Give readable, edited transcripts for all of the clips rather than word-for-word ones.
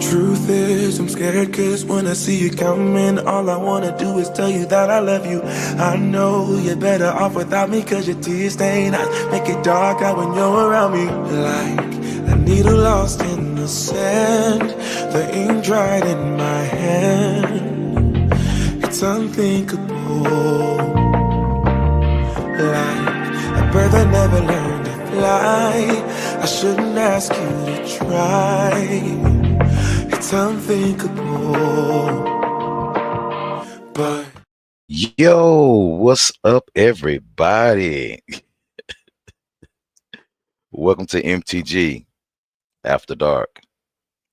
Truth is, I'm scared cause when I see you coming, all I wanna do is tell you that I love you. I know you're better off without me cause your tears stain eyes make it dark out when you're around me. Like a needle lost in the sand, the ink dried in my hand. It's unthinkable. Like a bird that never learned to fly, I shouldn't ask you to try. It's unthinkable, but Yo, what's up, everybody? Welcome to MTG After Dark.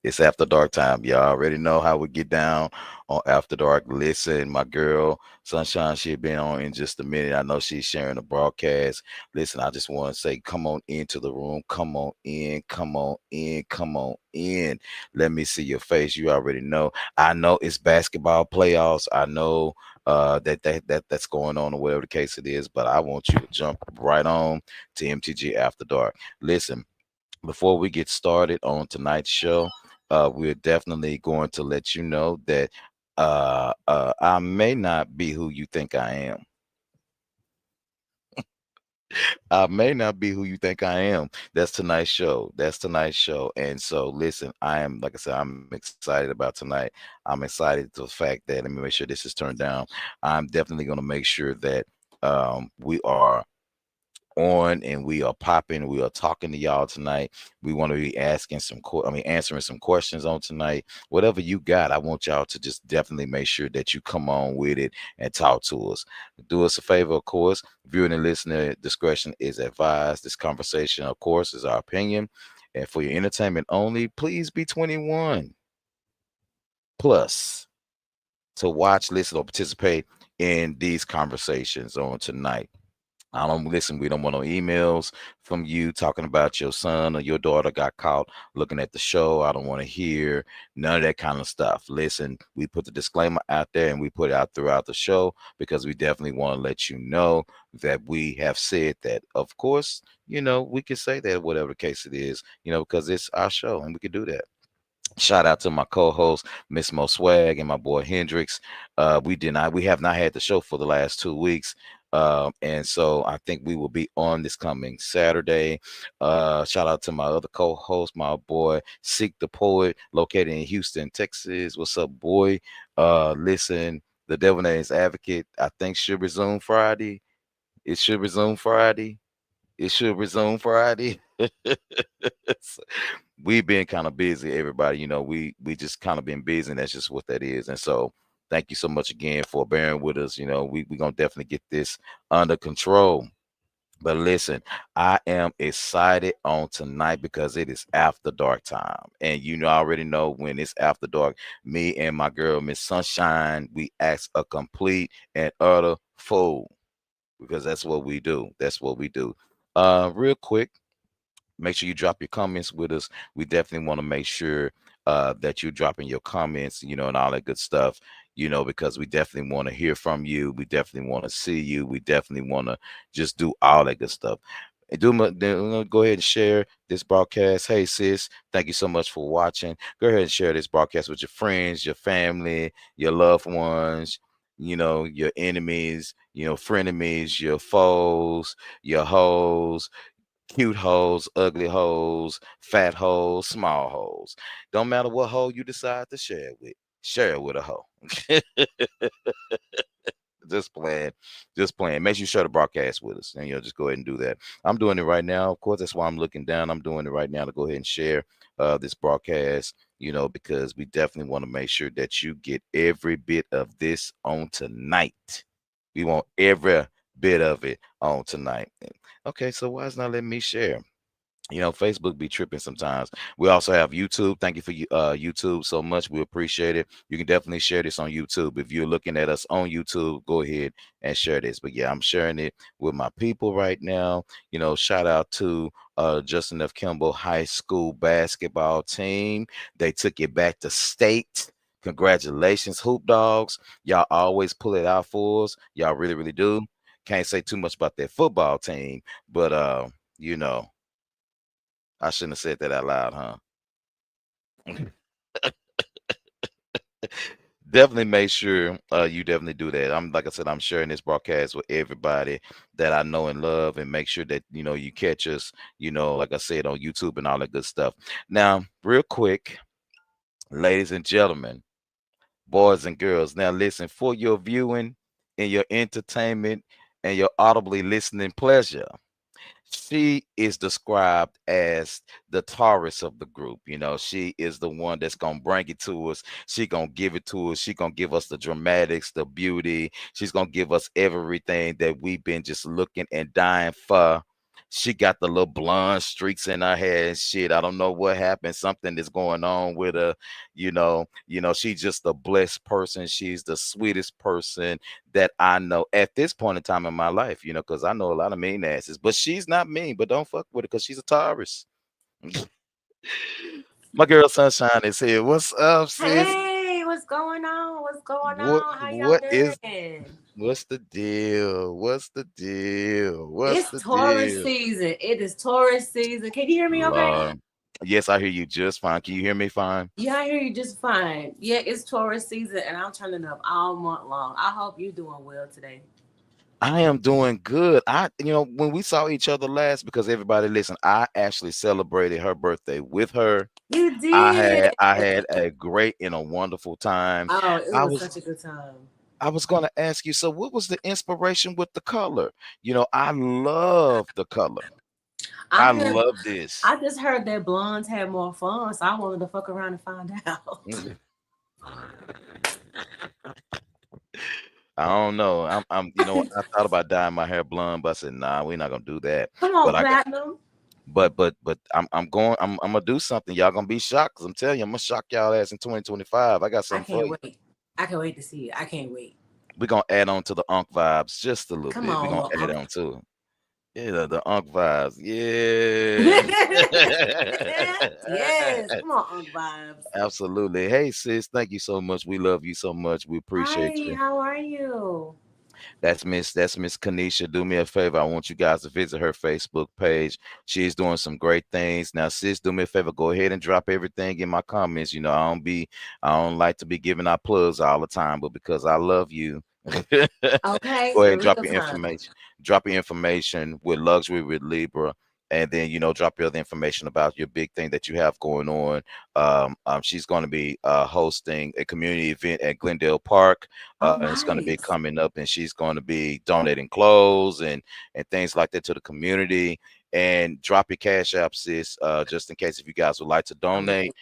It's after dark time. Y'all already know how we get down on After Dark. Listen, my girl, Sunshine, she'll be on in just a minute. I know she's sharing the broadcast. Listen, I just want to say, come on into the room. Come on in. Come on in. Come on in. Let me see your face. You already know. I know it's basketball playoffs. I know that's going on or whatever the case it is, but I want you to jump right on to MTG After Dark. Listen, before we get started on tonight's show, we're definitely going to let you know that I may not be who you think I am. I may not be who you think I am. That's tonight's show. That's tonight's show. And so, listen, I am, like I said, I'm excited about tonight. I'm excited to the fact that, let me make sure this is turned down. I'm definitely going to make sure that we are on and we are popping. We are talking to y'all tonight. We want to be asking answering some questions on tonight. Whatever you got, I want y'all to just definitely make sure that you come on with it and talk to us. Do us a favor, of course. Viewing and listener discretion is advised. This conversation, of course, is our opinion. And for your entertainment only, please be 21 plus to watch, listen, or participate in these conversations on tonight. I don't listen. We don't want no emails from you talking about your son or your daughter got caught looking at the show. I don't want to hear none of that kind of stuff. Listen, we put the disclaimer out there and we put it out throughout the show because we definitely want to let you know that we have said that. Of course, we can say that whatever the case it is, because it's our show and we can do that. Shout out to my co-host, Miss Mo Swag, and my boy Hendrix. We have not had the show for the last 2 weeks. And so I think we will be on this coming Saturday. Shout out to my other co-host, my boy Seek the Poet, located in Houston, Texas. What's up, boy? Listen, the Devil Names Advocate, I think should resume Friday. It should resume Friday. It should resume Friday. We've been kind of busy, everybody. We just kind of been busy, and that's just what that is. And so thank you so much again for bearing with us. We gonna definitely get this under control. But listen, I am excited on tonight because it is after dark time. And I already know when it's after dark, me and my girl, Miss Sunshine, we act a complete and utter fool because that's what we do. That's what we do. Real quick, make sure you drop your comments with us. We definitely want to make sure that you're dropping your comments, and all that good stuff, because we definitely want to hear from you. We definitely want to see you. We definitely want to just do all that good stuff. And go ahead and share this broadcast. Hey, sis, thank you so much for watching. Go ahead and share this broadcast with your friends, your family, your loved ones, your enemies, frenemies, your foes, your hoes, cute hoes, ugly hoes, fat hoes, small hoes. Don't matter what hoe you decide to share it with a hoe. Just playing, just playing. Make sure you share the broadcast with us, and just go ahead and do that. I'm doing it right now. Of course, that's why I'm looking down. I'm doing it right now to go ahead and share this broadcast. Because we definitely want to make sure that you get every bit of this on tonight. We want every bit of it on tonight. Okay, so why is not letting me share? Facebook be tripping sometimes. We also have YouTube. Thank you for YouTube so much. We appreciate it. You can definitely share this on YouTube. If you're looking at us on YouTube, go ahead and share this. But yeah, I'm sharing it with my people right now. Shout out to Justin F. Kimball High School basketball team. They took it back to state. Congratulations, Hoop Dogs. Y'all always pull it out for us. Y'all really, really do. Can't say too much about that football team, but you know. I shouldn't have said that out loud, huh? Definitely make sure you definitely do that. I'm like I said, I'm sharing this broadcast with everybody that I know and love, and make sure that you catch us, like I said, on YouTube and all that good stuff. Now, real quick, ladies and gentlemen, boys and girls, now listen, for your viewing and your entertainment and your audibly listening pleasure. She is described as the Taurus of the group. She is the one that's gonna bring it to us. She gonna give it to us. She gonna give us the dramatics, the beauty. She's gonna give us everything that we've been just looking and dying for. She got the little blonde streaks in her hair and shit. I don't know what happened. Something is going on with her. She's just a blessed person. She's the sweetest person that I know at this point in time in my life, because I know a lot of mean asses, but she's not mean, but don't fuck with her because she's a Taurus. My girl Sunshine is here. What's up, sis? Hey, what's going on? What's going What on? How y'all what is doing? what's the deal? What's the deal? What's It's the Taurus deal? season. It is Taurus season. Can you hear me okay? Lord. Yes, I hear you just fine. Can you hear me fine? Yeah, I hear you just fine. Yeah, it's Taurus season and I'm turning up all month long. I hope you're doing well today. I am doing good. When we saw each other last, because everybody listen, I actually celebrated her birthday with her. You I did. had I had a great and a wonderful time. Oh, it I was was such a good time. I was going to ask you, so what was the inspiration with the color? I love the color. I I heard love this. I just heard that blondes had more fun, so I wanted to fuck around and find out. Mhm. I don't know. I thought about dyeing my hair blonde, but I said, nah, we're not gonna do that. Come But on, I got platinum. but I'm gonna do something. Y'all gonna be shocked because I'm telling you, I'm gonna shock y'all ass in 2025. I got I something for can't you. wait. I can't wait to see it. I can't wait. We're gonna add on to the unk vibes just a little Come bit. We're on, gonna little add uncle. on to it. Yeah, the unk vibes. Yeah. Yes, come on, Unc Vibes. Absolutely. Hey sis, thank you so much. We love you so much. We appreciate Hi, you. how are you? That's Miss Kanisha. Do me a favor. I want you guys to visit her Facebook page. She's doing some great things. Now, sis, do me a favor. Go ahead and drop everything in my comments. I don't like to be giving out plugs all the time, but because I love you, go Okay, ahead in and real drop your time. information. Drop your information with Luxury with Libra. And then, drop your other information about your big thing that you have going on. She's going to be hosting a community event at Glendale Park. Oh, It's going to be nice. coming up, and she's going to be donating clothes and things like that to the community. And drop your cash app, sis, just in case if you guys would like to I will. donate,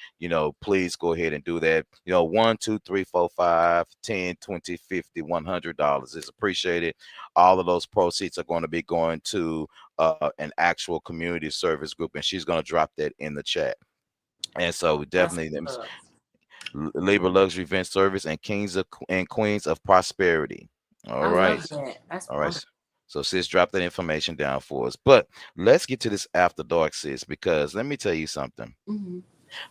please go ahead and do that. 1, 2, 3, 4, 5, 10, 20, 50, $100 is appreciated. All of those proceeds are going to be going to an actual community service group, and she's going to drop that in the chat. And so we That's definitely what's up. Labor Luxury Event Service and and Queens of Prosperity. All I right. love that. That's All wonderful. right. So sis, drop that information down for us. But let's get to this after dark, sis, because let me tell you something. Hmm.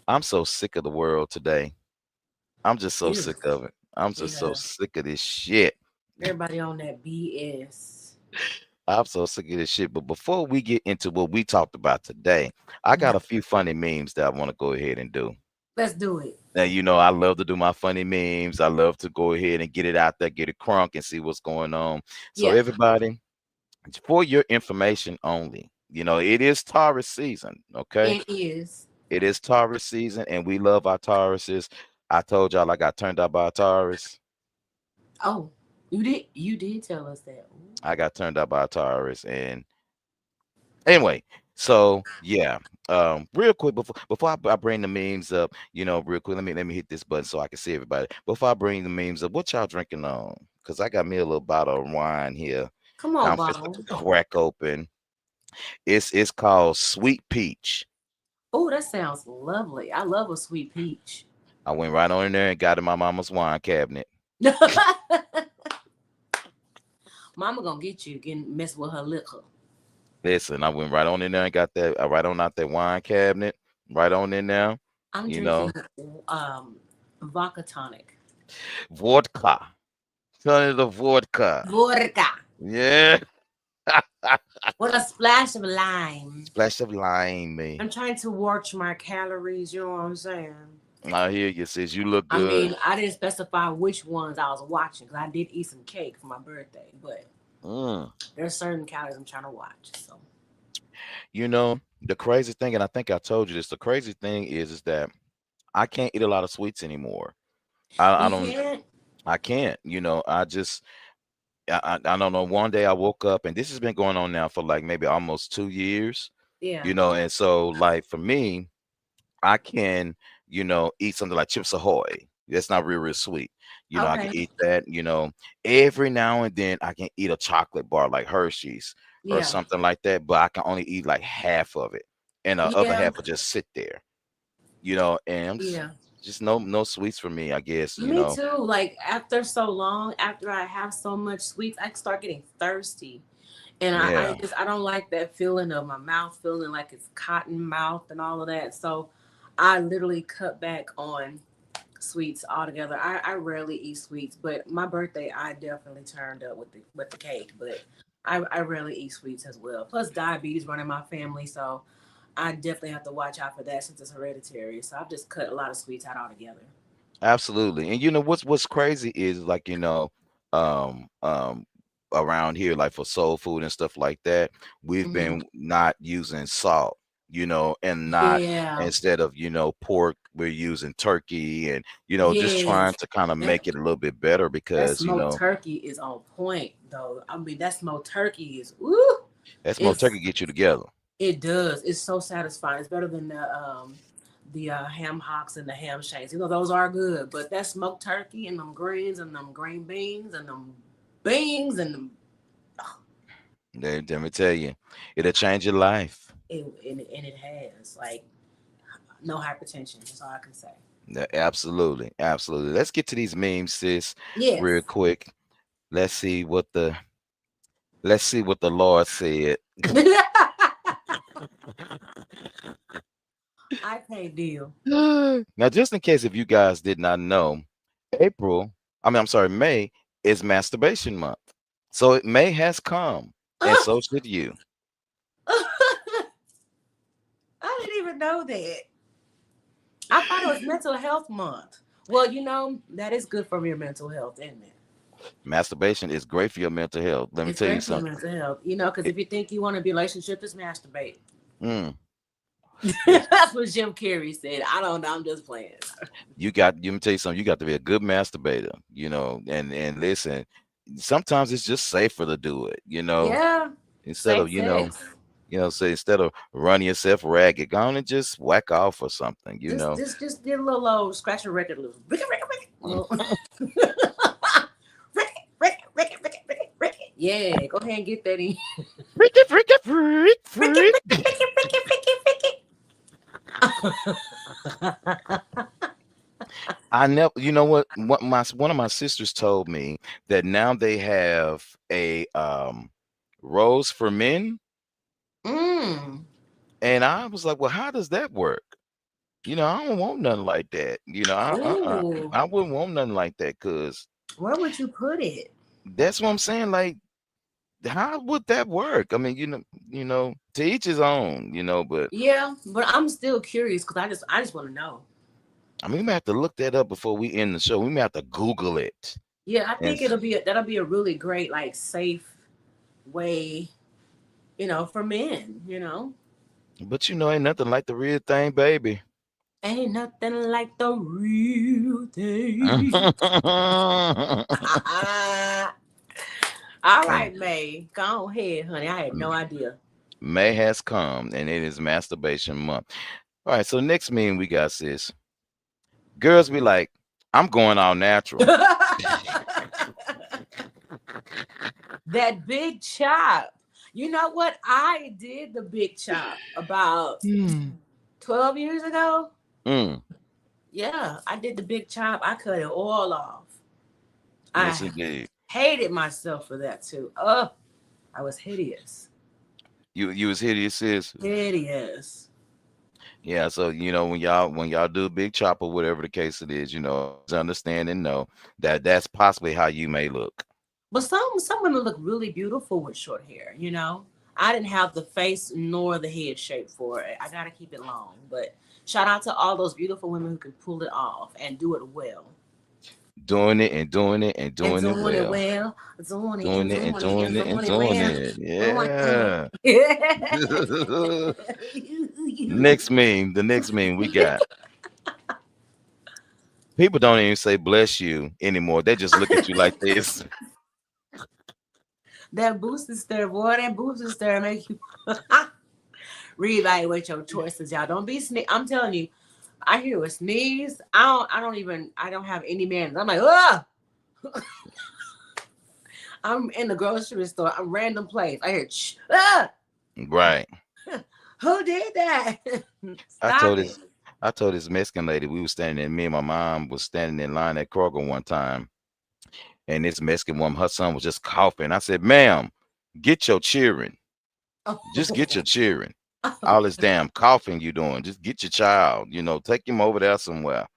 I'm so sick of the world today. I'm just so Ew. sick of it. I'm just so Yeah. sick of this shit. Everybody on that BS. I'm so sick of this shit. But before we get into what we talked about today, I Yeah. got a few funny memes that I want to go ahead and do. Let's do it. Now, I love to do my funny memes. I love to go ahead and get it out there, get it crunk and see what's going on. So, Yeah, everybody, for your information only, it is Taurus season. Okay. it is. It is Taurus season, and we love our Tauruses. I told y'all I got turned out by a Taurus. Oh, you did tell us that. Ooh. I got turned out by a Taurus. And anyway, so yeah. Real quick before I bring the memes up, real quick, let me hit this button so I can see everybody. Before I bring the memes up, what y'all drinking on? Because I got me a little bottle of wine here. Come on, I'm just bottle. to crack open. It's called Sweet Peach. Oh, that sounds lovely. I love a sweet peach. I went right on in there and got in my mama's wine cabinet. Mama gonna get you getting mess with her liquor. Listen, I went right on in there and got that right on out that wine cabinet, right on in there. I'm You drinking know, vodka tonic. vodka. Turn it to vodka. Vodka Yeah. with a splash of lime. Splash of lime. I'm trying to watch my calories. You know what I'm saying? I hear you, sis. You look I good. mean, I didn't specify which ones I was watching because I did eat some cake for my birthday, but Mm. there's certain calories I'm trying to watch. So You know, the crazy thing, and I think I told you this, the crazy thing is that I can't eat a lot of sweets anymore. I you don't can't. I can't, I just I don't know. One day I woke up, and this has been going on now for like maybe almost 2 years, Yeah. and so like for me, I can, eat something like Chips Ahoy. That's not real sweet. I can Okay. eat that, every now and then I can eat a chocolate bar like Hershey's or Yeah. something like that, but I can only eat like half of it. And the other Yeah. half will just sit there, and I'm just Yeah. just no sweets for me, I guess. Me too. Like after so long, after I have so much sweets, I start getting thirsty. And I Yeah, just I don't like that feeling of my mouth feeling like it's cotton mouth and all of that. So I literally cut back on sweets altogether. I rarely eat sweets, but my birthday I definitely turned up with the cake. But I rarely eat sweets as well. Plus diabetes running my family, so I definitely have to watch out for that since it's hereditary. So I've just cut a lot of sweets out altogether. absolutely. And what's crazy is like, um um around here, like for soul food and stuff like that, we've Hmm. been not using salt, and not Yeah. instead of pork, we're using turkey, and just trying Yes. to kind of That make it a little bit better that because smoked turkey is on point though. I mean that smoked turkey is woo. that's more It's turkey get you together. it does. It's so satisfying. It's better than the ham hocks and the ham shanks. You know those are good, but that smoked turkey and them greens and them green beans and them beans and them Let me tell you, it'll change your life. and it has like no hypertension. That's all I can say. Absolutely, absolutely. Let's get to these memes, sis, real Yes. quick. Let's see what the let's see what the Lord said. I can't deal. Now, just in case if you guys did not know, April, I'm sorry, May is masturbation month. So May has come, and so should you. I didn't even know that. I thought it was mental health month. Well, that is good for your mental health, isn't it? Masturbation is great for your mental health. Let me It's tell you great for your something. mental health, because It, if you think you want to be in a relationship, just masturbate. mm, it's- That's what Jim Carrey said. I don't know. I'm just playing. let me tell you something. You got to be a good masturbator, and listen, sometimes it's just safer to do it, Yeah. instead Safe of, sex. say instead of running yourself ragged, go on and just whack off or something. Just did a little scratch a record loose. Ricky, Ricky, Ricky. Well, Ricky, Ricky, Ricky, Ricky, Ricky, Ricky. Yeah, go ahead and get that in. Freaky, freaky, freak, Ricky, freak. Ricky, Ricky, Ricky, Ricky, Ricky. I never, what my one of my sisters told me that now they have a rose for men, Mm. and I was like, well, how does that work? I don't want nothing like that. Ooh. I wouldn't want nothing like that because Where would you put it? that's what I'm saying. Like, how would that work? I mean, to each his own. But Yeah, but I'm still curious because I just want to know. I mean, we may have to look that up before we end the show. We may have to Google it. Yeah, I And think that'll be a really great like safe way, for men. but ain't nothing like the real thing, baby. Ain't nothing like the real thing. All right, May. Go ahead, honey. I had no idea. May has come, and it is masturbation month. All right, so next meme we got, sis. Girls be like, I'm going all natural. That big chop. You know what? I did the big chop about Hmm. 12 years ago. Mm, Yeah, I did the big chop. I cut it all off. yes, I indeed. hated myself for that too. Oh, I was hideous. You was hideous, sis. Hideous. Yeah, so when y'all do big chop or whatever the case it is, always understand and know that that's possibly how you may look. But some women look really beautiful with short hair. I didn't have the face nor the head shape for it. I gotta keep it long. But shout out to all those beautiful women who can pull it off and do it well. Doing it and doing it and And doing it doing it well. well, doing it and Doing it and doing it and doing it and doing it doing well. it. Oh my Yeah. god. Next meme, the next meme we got. People don't even say bless you anymore. They just look at you like this. That boosted stare, boy, that boosted stare make you reevaluate your choices, y'all. Don't be I'm telling you, I hear a sneeze. I don't have any manners. I'm like, ugh. I'm in the grocery store. I'm random place. I hear, Right. who did that? I Stop told it. this I told this Mexican lady we was standing in, me and my mom was standing in line at Kroger one time, and this Mexican woman, her son was just coughing. I said, ma'am, get your cheering. Just get your Oh. cheering. All this damn coughing you doing. Just get your child, take him over there somewhere.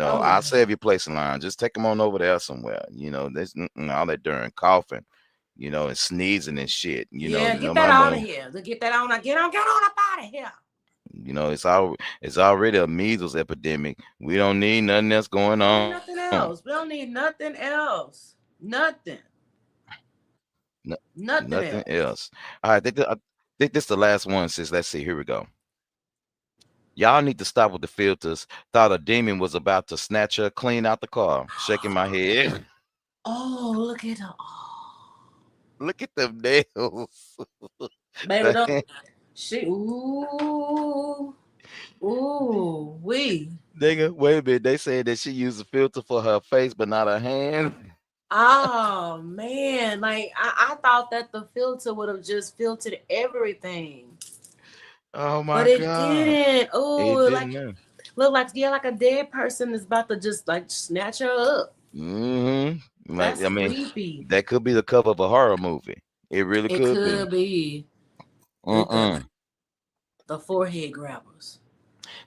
Oh, I'll save your place in line. Just take him on over there somewhere. There's all that darn coughing, and sneezing and shit. yeah, get that Nobody out of want, here. Get that on. Get on up out of here. it's already a measles epidemic. We don't need nothing else going We need on. nothing else. We don't need nothing else. Nothing. N- Nothing Nothing else. else. All right, I think this the last one. Sis, let's see. Here we go. Y'all need to stop with the filters. Thought a demon was about to snatch her clean out the car. Shaking my head. Oh, look at her. Oh, Look at them nails. baby, The don't hand- she? Ooh, ooh, we. Nigga, wait a minute. They said that she used a filter for her face, but not her hand. Oh man, like I thought that the filter would have just filtered everything, Oh but my it God. didn't. It Oh, didn't like know. look like yeah, like a dead person is about to just like snatch her up. Like, That's I mean, creepy. that could be the cover of a horror movie. It really It could be. could be Mm-mm. the forehead grabbers.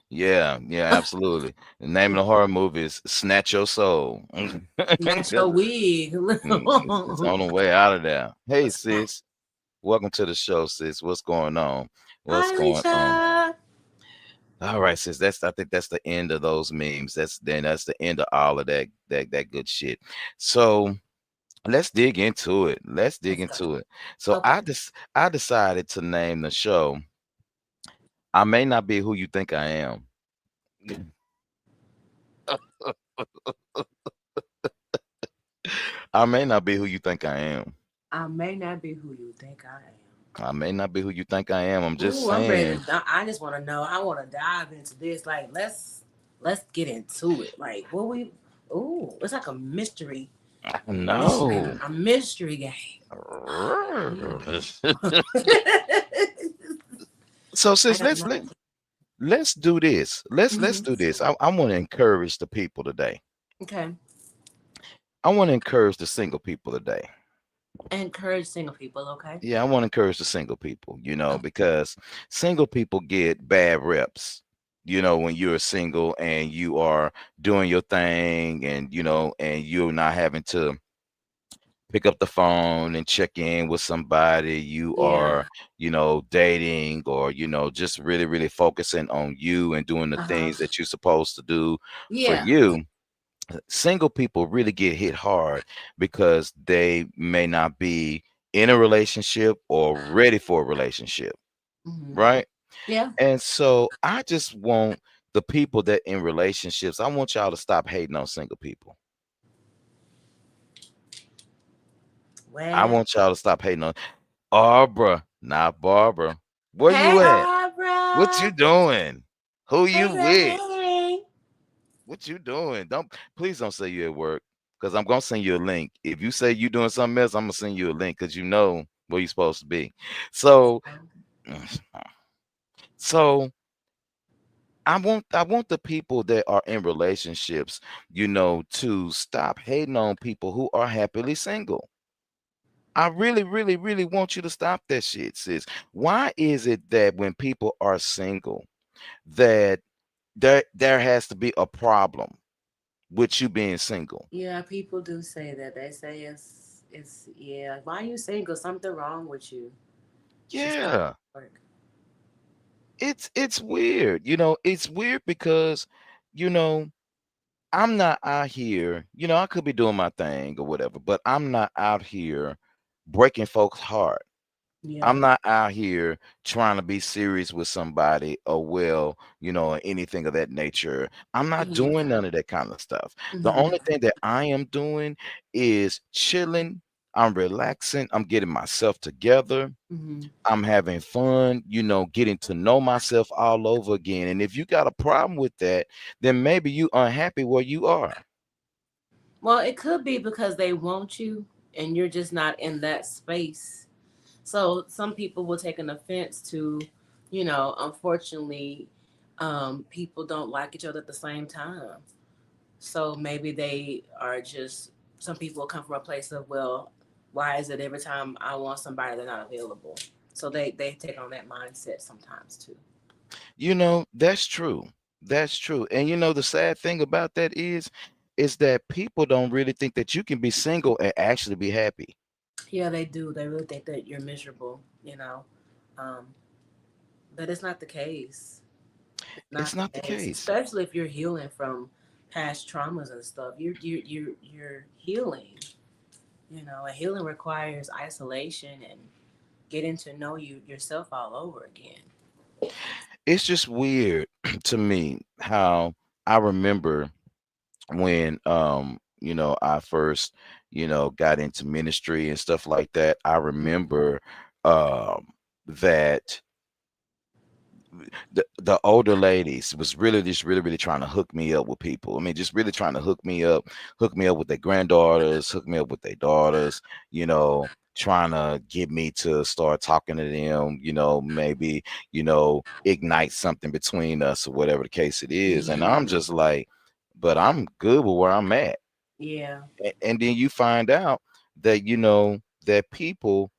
Yeah, yeah, absolutely. The name of the horror movie is Snatch Your Soul. Snatch your 'Cause wig. it's on the way out of there. Hey, sis. Welcome to the show, sis. What's going on? What's Hi, going on? Alicia. All right, sis. I think that's the end of those memes. That's the end of all of that good shit. So let's dig into it. Let's dig Let's go. into it. So Okay. I decided to name the show I May Not Be Who You Think I Am. I may not be who you think I am. I may not be who you think I I may not be who you think I am. I'm am. just Ooh, I'm ready. saying. I just want to know. I want to dive into this. Like, let's get into it. Like, what we? Ooh, it's like a mystery, No. a mystery game. So I sis, don't let's know. let let's do this. Let's Hmm. do this. I want to encourage the people today. Okay. I want to encourage the single people today. Encourage single people. Okay. Yeah, I want to encourage the single people, Oh, because single people get bad reps. When you're single and you are doing your thing and and you're not having to pick up the phone and check in with somebody, you yeah. are dating, or just really really focusing on you and doing the Uh huh. things that you're supposed to do for Yeah. you. Single people really get hit hard because they may not be in a relationship or ready for a relationship, Hmm. right? Yeah. And so I just want the people that in relationships, I want y'all to stop hating on single people. I Well. want y'all to stop hating on Barbara, not Barbara. Where Hey, you at? What you Barbara. doing? Who Hey, you girl. with? Hey. What you doing? Don't Please don't say you at work, because I'm gonna send you a link. If you say you doing something else, I'm gonna send you a link because you know where you're supposed to be. So, so I want the people that are in relationships, to stop hating on people who are happily single. I really, really, really want you to stop that shit, sis. Why is it that when people are single, that there has to be a problem with you being single? Yeah, people do say that. They say it's yeah. Why are you single? Something wrong with you. It's just not Yeah. work. It's weird. It's weird because, you know, I'm not out here, I could be doing my thing or whatever, but I'm not out here breaking folks' heart. Yeah. I'm not out here trying to be serious with somebody or or anything of that nature. I'm not Hmm. doing none of that kind of stuff. The Hmm. only thing that I am doing is chilling. I'm relaxing. I'm getting myself together. Hmm. I'm having fun, getting to know myself all over again. And if you got a problem with that, then maybe you unhappy where you are. Well, it could be because they want you and you're just not in that space. So some people will take an offense to, unfortunately, people don't like each other at the same time. So maybe they are just, some people come from a place of, well, why is it every time I want somebody, they're not available? So they take on that mindset sometimes too. That's true. That's true. And the sad thing about that is that people don't really think that you can be single and actually be happy. Yeah, they do. They really think that you're miserable. Um, but it's not the case. It's It's not not the the case, case. especially if you're healing from past traumas and stuff. You're healing. And healing requires isolation and getting to know yourself all over again. It's just weird to me how I remember when I first, got into ministry and stuff like that. I remember um that the older ladies was really just really really trying to hook me up with people. I mean, just really trying to hook me up with their granddaughters, hook me up with their daughters, trying to get me to start talking to them, maybe, ignite something between us or whatever the case it is. And I'm Hmm. just like, but I'm good with where I'm at. Yeah. And then you find out that that people,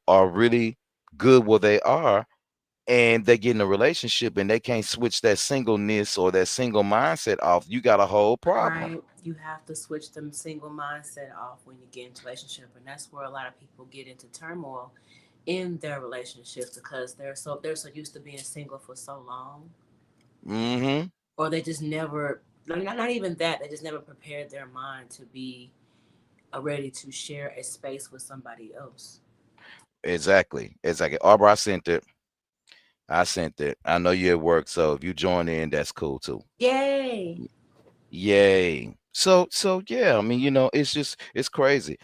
are really good where they are, and they get in a relationship and they can't switch that singleness or that single mindset off. You got a whole problem. Right. You have to switch them single mindset off when you get into a relationship, and that's where a lot of people get into turmoil in their relationships because they're so used to being single for so long, Hmm. or they just never. Not even that. They just never prepared their mind to be ready to share a space with somebody else. Exactly. Exactly. Arbor, I sent it. I sent it. I know you're at work, so if you join in, that's cool too. Yay! Yay. So yeah, I mean, it's crazy.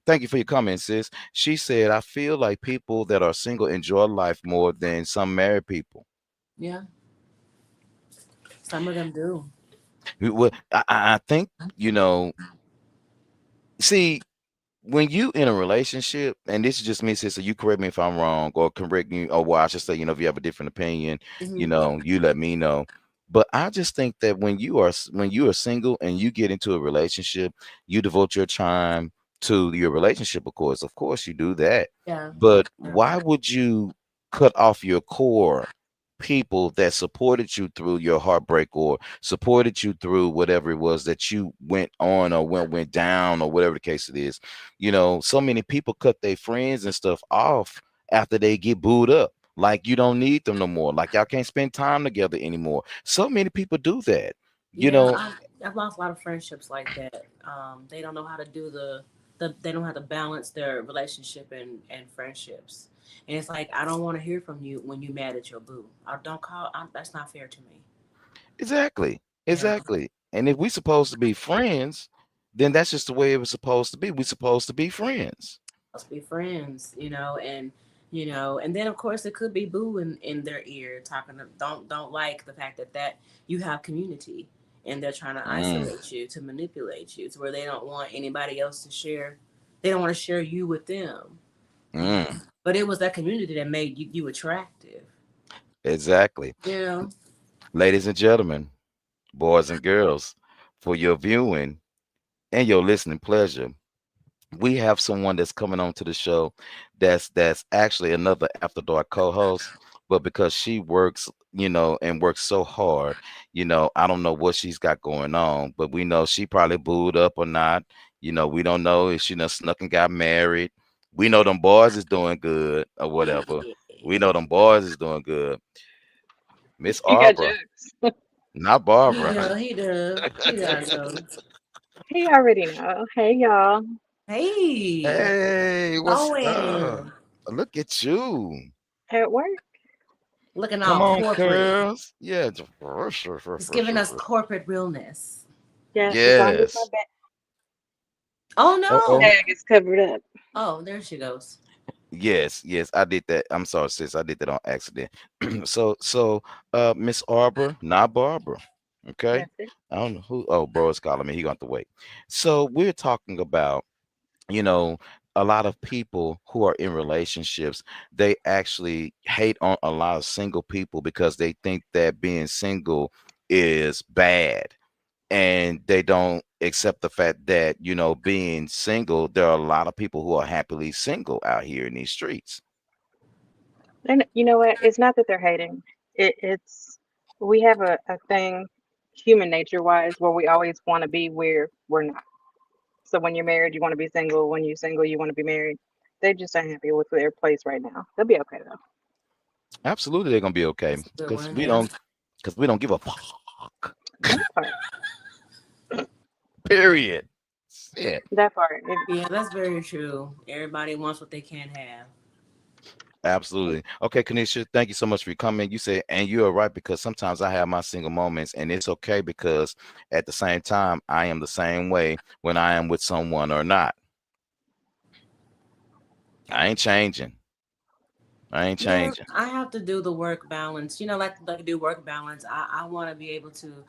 Thank you for your comment, sis. She said, I feel like people that are single enjoy life more than some married people. Yeah, some of them do. Well, I think, you know, see, when you in a relationship, and this is just me, sister, you correct me if I'm wrong, or correct me, or well, I should say, if you have a different opinion, Hmm. you let me know. But I just think that when you are single and you get into a relationship, you devote your time to your relationship, of course you do that. Yeah. But Yeah. why would you cut off your core people that supported you through your heartbreak or supported you through whatever it was that you went on or went down or whatever the case it is? So many people cut their friends and stuff off after they get booed up. Like you don't need them no more. Like y'all can't spend time together anymore. So many people do that. You Yeah, know, I've lost a lot of friendships like that. They don't know how to do they don't know how to balance their relationship and friendships. And it's like I don't want to hear from you when you mad at your boo. I don't call. That's not fair to me. exactly. Yeah, Exactly. And if we supposed to be friends, then that's just the way it was supposed to be. We supposed to be friends. let's be friends. And then of course it could be boo in their ear talking. Don't like the fact that you have community and they're trying to Mm, isolate you to manipulate you to where they don't want anybody else to share. They don't want to share you with them. mm, But it was that community that made you attractive. exactly. You know? Ladies and gentlemen, boys and girls, for your viewing and your listening pleasure, we have someone that's coming on to the show that's actually another After Dark co-host, but because she works, and works so hard, I don't know what she's got going on, but we know she probably booed up or not. We don't know if she done snuck and got married. We know them boys is doing good or whatever. Yeah. We know them boys is doing good. Miss You got Arbor, jokes. not He Barbara. does. He does. He got jokes. He already know. Hey y'all. Hey, Hey, what's up? going. Look at you. At work? Looking Come all on, corporate. girls. Yeah. For sure, It's giving us corporate realness. Yes, as long as my Yes. Oh Uh-oh. no. bag is covered up. Oh, there she goes. Yes, yes, I did that. I'm sorry, sis. I did that on accident. Miss Arbor, not Barbara. Okay. That's it. I don't know who. Oh, bro is calling me. He got to wait. So we're talking about, you know, a lot of people who are in relationships, they actually hate on a lot of single people because they think that being single is bad, and they don't accept the fact that, being single, there are a lot of people who are happily single out here in these streets. And you know what? It's not that they're hating. It's we have a thing, human nature wise, where we always want to be where we're not. So when you're married, you want to be single. When you're single, you want to be married. They just ain't happy with their place right now. They'll be okay though. Absolutely, they're gonna be okay That's a good because one. we Yeah. don't because we don't give a fuck. That part. Period. Shit. That part. Yeah, that's very true. Everybody wants what they can't have. Absolutely. Okay, Kanisha, thank you so much for coming. You said, and you are right, because sometimes I have my single moments, and it's okay because at the same time, I am the same way when I am with someone or not. I ain't changing. I ain't Yeah, changing. I have to do the work balance. Like I do work balance. I want to be able to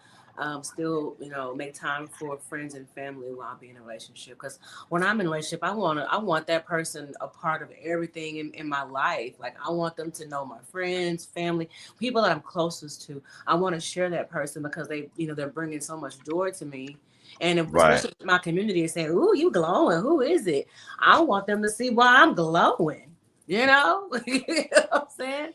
still, make time for friends and family while I'm in a relationship. Because when I'm in a relationship, I want that person a part of everything in my life. Like I want them to know my friends, family, people that I'm closest to. I want to share that person because they're bringing so much joy to me. And if, Right. especially if my community is saying, "Ooh, you glowing? Who is it?" I want them to see why I'm glowing. You know, you know what I'm saying?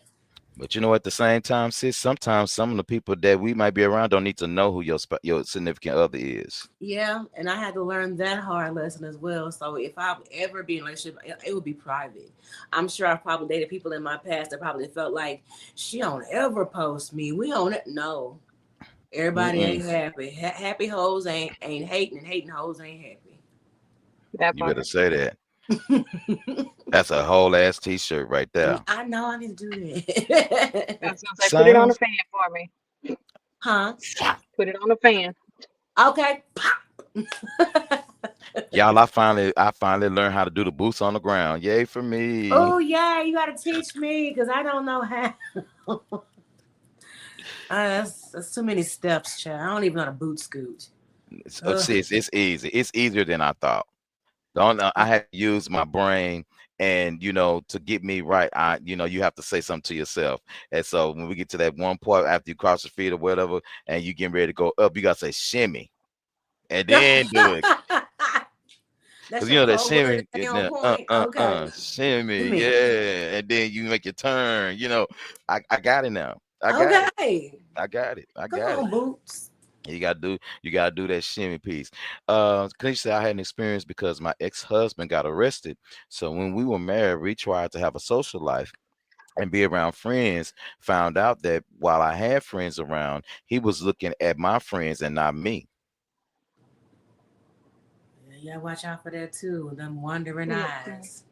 But at the same time, sis, sometimes some of the people that we might be around don't need to know who your significant other is. Yeah, and I had to learn that hard lesson as well. So if I ever be in a relationship, it would be private. I'm sure I've probably dated people in my past that probably felt like she don't ever post me. We on it. No, everybody Mm-mm. ain't happy. Happy hoes ain't hating, and hating hoes ain't That You better part. say that. happy. That's a whole ass t-shirt right there. I know I need to do that. I was gonna say, put it on a Sounds fan for me. Huh? Put it on a fan. Okay. y'all. I finally learned how to do the boots on the ground. Yay for me. Oh yeah, you got to teach me because I don't know how. That's too many steps, child. I don't even know how to boot scoot. Ugh. Sis, it's easy. It's easier than I thought. Don't I had to use my brain, and to get me right, you have to say something to yourself. And so when we get to that one point after you cross your feet or whatever, and you getting ready to go up, you gotta say shimmy and then do it. That's Because your that code word to shimmy, stay on point. Okay. shimmy, Me. yeah. And then you make your turn. I got it now. I got it. Okay. I got it. I Come got it. on, boots. You gotta do that shimmy piece. Cause I had an experience because my ex-husband got arrested. So when we were married, we tried to have a social life and be around friends. Found out that while I had friends around, he was looking at my friends and not me. Yeah, watch out for that too. Them wandering Mm-mm. eyes.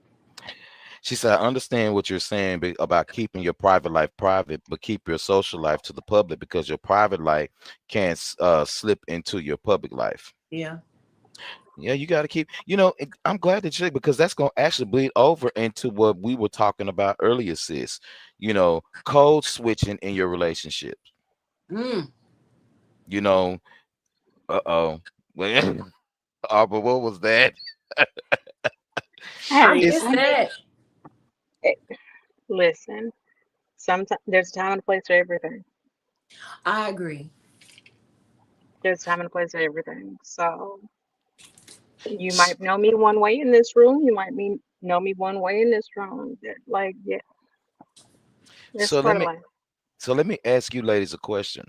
She said, I understand what you're saying about keeping your private life private, but keep your social life to the public because your private life can't slip into your public life. Yeah. Yeah, you got to keep, I'm glad that you, because that's going to actually bleed over into what we were talking about earlier, sis. Code switching in your relationship. Mm. You know, uh-oh. Well, but what was that? I Hey, It's missed that. listen. Sometimes there's a time and a place for everything. I agree. There's a time and a place for everything. So you might know me one way in this room. You might know me one way in this room. Like, yeah, it's so let part of me life. so let me ask you ladies a question,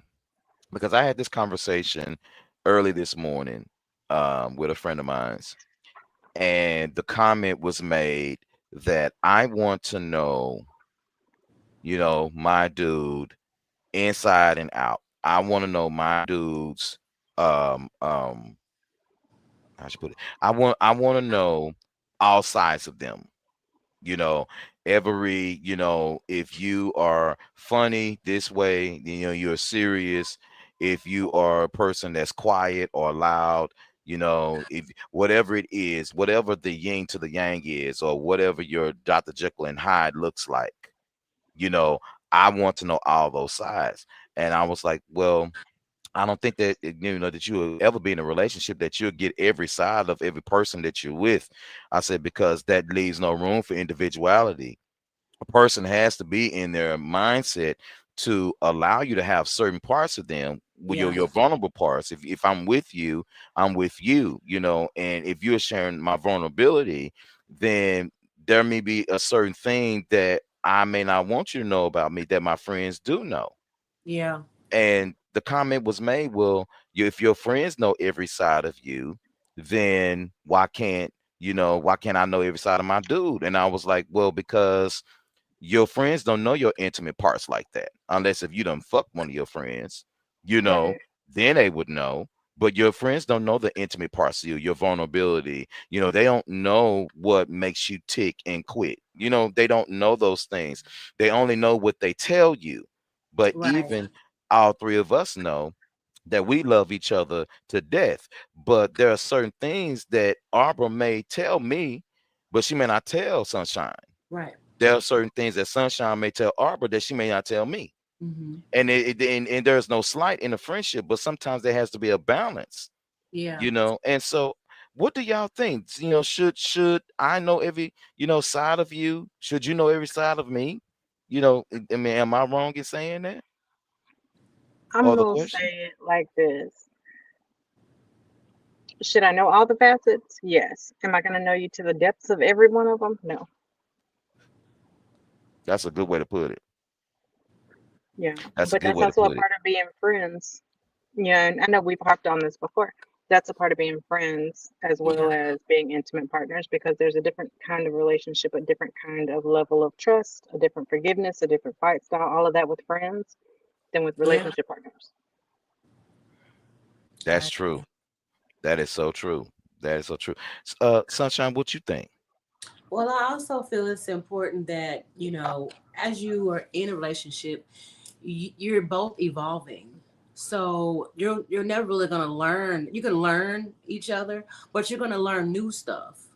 because I had this conversation early this morning with a friend of mine's, and the comment was made. that I want to know, my dude inside and out. I want to know my dude's um um how should I put it? I want to know all sides of them. you know every if you are funny this way, you're serious. If you are a person that's quiet or loud, if whatever it is, whatever the yin to the yang is, or whatever your Dr. Jekyll and Hyde looks like, you know I want to know all those sides. And I was like, well, I don't think that that you will ever be in a relationship that you'll get every side of every person that you're with. I said, because that leaves no room for individuality. A person has to be in their mindset to allow you to have certain parts of them, Yeah. your vulnerable parts. If I'm with you, I'm with you, and if you're sharing my vulnerability, then there may be a certain thing that I may not want you to know about me that my friends do know. Yeah. And the comment was made, well, if your friends know every side of you, then why can't I know every side of my dude? And I was like, well, because your friends don't know your intimate parts like that, unless if you done fuck one of your friends, you know, Right. then they would know. But your friends don't know the intimate parts of you, your vulnerability. They don't know what makes you tick and quit. They don't know those things. They only know what they tell you. But Right. even all three of us know that we love each other to death. But there are certain things that Arbor may tell me, but she may not tell Sunshine. Right. There are certain things that Sunshine may tell Arbor that she may not tell me. Hmm. And there's no slight in a friendship, but sometimes there has to be a balance, Yeah. And so, what do y'all think? Should I know every side of you? Should you know every side of me? I mean, am I wrong in saying that? I'm Or the gonna question? say it like this. Should I know all the facets? Yes. Am I gonna know you to the depths of every one of them? No. That's a good way to put it. Yeah. That's a But good that's way to also a put it. part of being friends. Yeah, and I know we've harped on this before. That's a part of being friends as well Yeah. as being intimate partners because there's a different kind of relationship, a different kind of level of trust, a different forgiveness, a different fight style, all of that with friends than with Yeah. relationship partners. That's I true. agree. That is so true. That is so true. Sunshine, what you think? Well, I also feel it's important that, as you are in a relationship, you're both evolving. So you're never really gonna learn. You can learn each other, but you're gonna learn new stuff.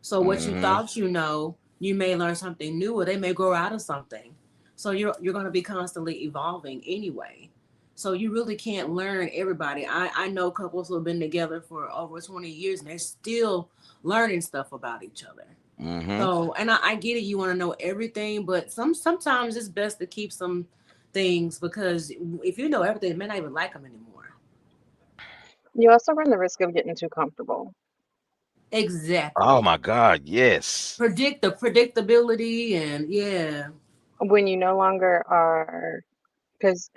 So what you Hmm. thought you may learn something new, or they may grow out of something. So you're gonna be constantly evolving anyway. So you really can't learn everybody. I know couples who have been together for over 20 years and they're still learning stuff about each other. Hmm. So, and I get it, you want to know everything, but sometimes it's best to keep some things because if you know everything, you may not even like them anymore. You also run the risk of getting too comfortable. Oh Exactly. my God, yes. Predict the predictability and yeah, When you no longer are, because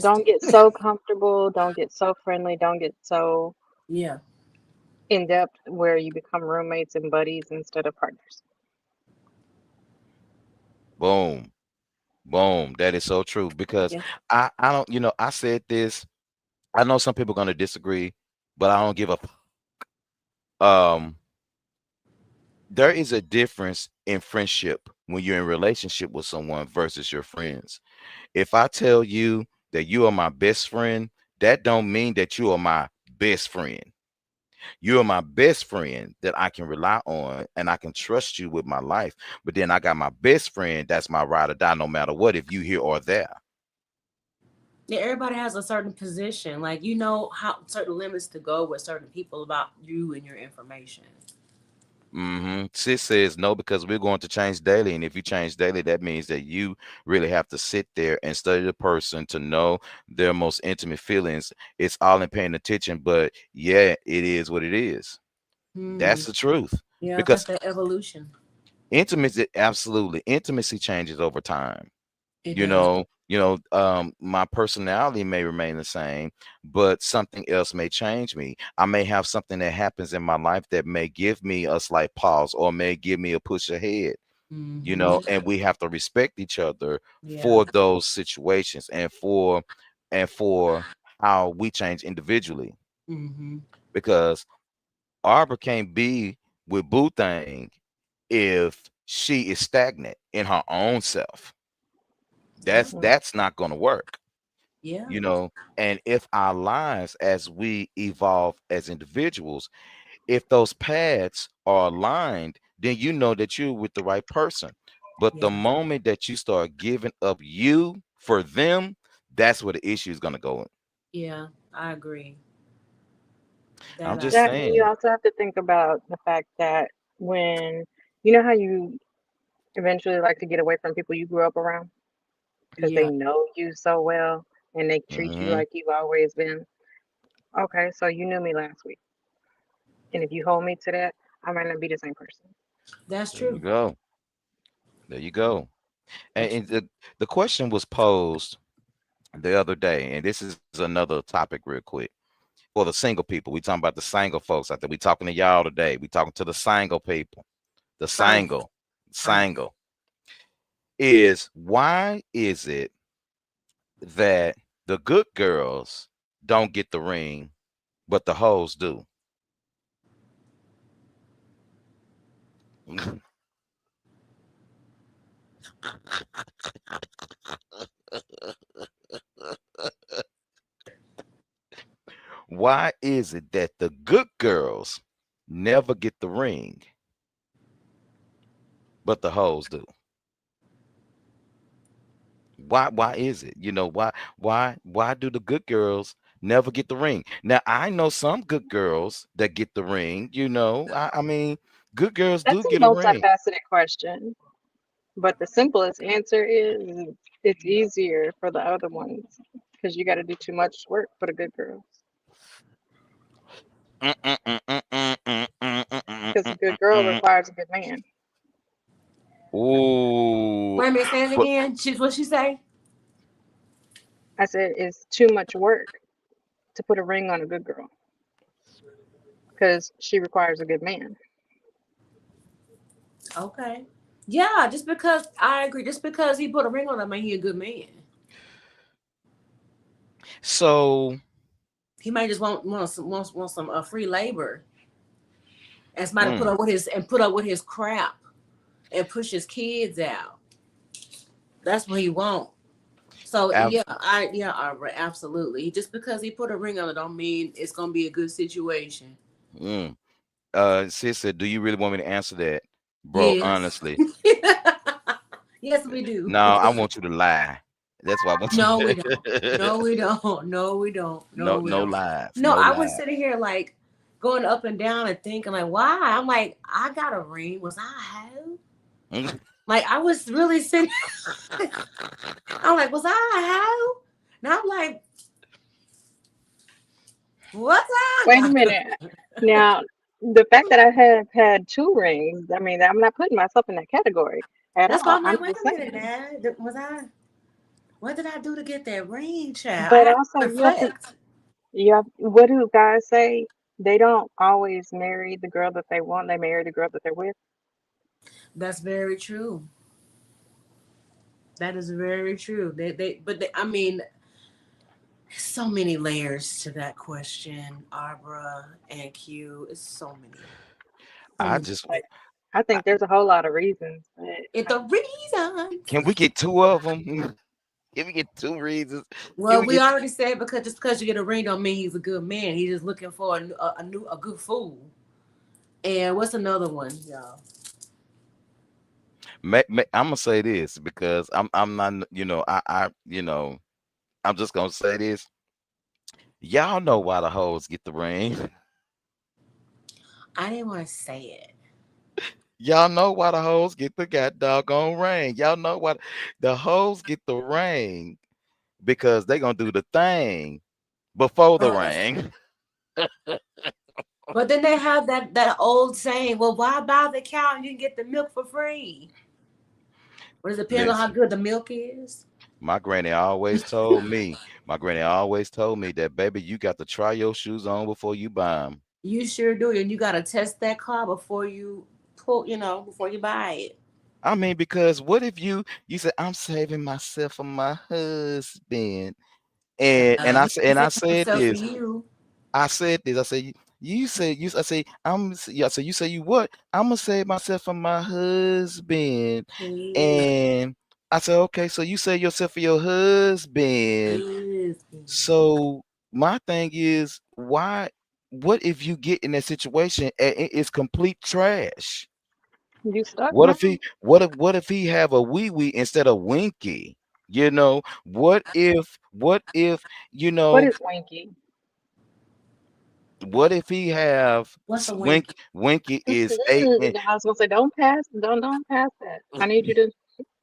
don't interesting. get so comfortable, don't get so friendly, don't get so Yeah. in depth where you become roommates and buddies instead of partners. Boom. Boom. That is so true. Because Yeah. I don't, I said this. I know some people are gonna disagree, but I don't give a um there is a difference in friendship when you're in relationship with someone versus your friends. If I tell you that you are my best friend, that don't mean that you are my best friend. You are my best friend that I can rely on and I can trust you with my life. But then I got my best friend that's my ride or die no matter what, if you here or there. Yeah, everybody has a certain position. Like you know how certain limits to go with certain people about you and your information. Sis says no because we're going to change daily, and if you change daily, that means that you really have to sit there and study the person to know their most intimate feelings. It's all in paying attention, but yeah, it is what it is. Hmm. That's the truth. Yeah, that's Because the evolution. intimacy, absolutely, intimacy changes over time. It You does. know, My personality may remain the same, but something else may change me. I may have something that happens in my life that may give me a slight pause or may give me a push ahead, Mm-hmm. and we have to respect each other Yeah. for those situations and for how we change individually. Mm-hmm. Because Arbor can't be with Boo Thing if she is stagnant in her own self. Yeah. That's not going to work, Yeah. you know. And if our lives, as we evolve as individuals, if those paths are aligned, then you know that you're with the right person. But the Yeah. moment that you start giving up you for them, that's where the issue is going to go in. Yeah. I agree. That I'm I just That, and you saying. also have to think about the fact that when you know how you eventually like to get away from people you grew up around because they yeah. know you so well and they treat you Hmm. like you've always been. Okay, so you knew me last week, and if you hold me to that, I might not be the same person. That's There you true. go. There you go. And, That's and the question was posed the other day, and this is another topic real quick. For the single people, we talking about the single folks out there. We talking to y'all today. We talking to the single people. The right. Right. single is, why is it that the good girls don't get the ring, but the hoes do? Why is it that the good girls never get the ring, but the hoes do? Why is it? Why do the good girls never get the ring? Now I know some good girls that get the ring, I mean, good girls do That's a get a ring. multifaceted question, but the simplest answer is it's easier for the other ones because you got to do too much work for the good girls. Because a good girl requires a good man. Ooh, Wait a minute, say it but again. She's what she say? I said it's too much work to put a ring on a good girl because she requires a good man. Okay. Yeah, just because I agree, just because he put a ring on him, make he a good man. so He might just want some free labor and somebody mm, put up with his crap and push his kids out. That's what he want. So ab- absolutely. Just because he put a ring on it don't mean it's gonna be a good situation. mm. Sis said, do you really want me to answer that, bro? Yes. Honestly, Yes, we do. no, I want you to lie. That's why I want you No, we don't. to. No, we don't. No, we don't. No, No, we no don't. lies, No, no I was lies. sitting here like going up and down and thinking like, why? I'm like, I got a ring. Was I a hoe? Like I was really sitting. I'm like, was I a hoe? Now I'm like, what I Wait a got? minute. Now, the fact that I have had two rings, I mean, I'm not putting myself in that category at That's why all. I'm I'm like, wait just a minute, saying. now. Was I? What did I do to get that ring, child? I But had also, to reflect. what do guys say? They don't always marry the girl that they want, they marry the girl that they're with. That's very true. That is very true. I mean, so many layers to that question, Arbra and Q. It's so many, so I many. just, Like, I I, think there's a whole lot of reasons, but It's the reasons. can we get two of them? Can we get two reasons? Can Well, we we get? already said because just because you get a ring don't mean he's a good man. He's just looking for a good fool. And what's another one, y'all? I'm gonna say this because I'm not, I'm just gonna say this. Y'all know why the hoes get the ring. I didn't want to say it. Y'all know why the hoes get the god doggone ring. Y'all know why the hoes get the ring, because they gonna do the thing before the First. ring. But then they have that old saying, well, why buy the cow and you can get the milk for free? But it depends on how Listen, good the milk is. My granny always told me, my granny always told me that, baby, you got to try your shoes on before you buy them. You sure do, and you gotta test that car before you before you buy it. I mean, because what if you said, I'm saving myself for my husband, and You can save I said yourself for this, you. I said this. I said, you said you. I say, yeah. So you say you what? I'm gonna save myself for my husband, Yes, and I said, okay. So you save yourself for your husband. yes. So my thing is, why? What if you get in that situation and it's complete trash? You stuck What if now? he? What if he have a wee wee instead of winky? You know, what if? What if? You What know, is Winky? what if he have What's a Winky? winky? Winky is eight. Mm-mm. I was gonna say, don't pass that. I need you to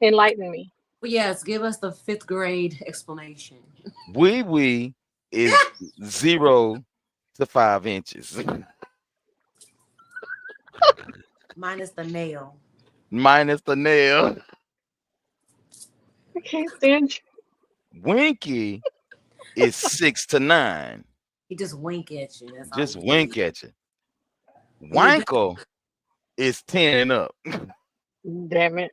enlighten me. Well, yes, give us the fifth grade explanation. Wee wee is 0 to 5 inches, Minus the nail. minus the nail. I can't stand Winky is 6 to 9. He just wink at you. That's all Just he wink did. at you. And he do- Winkle is 10 and up. you. Damn it.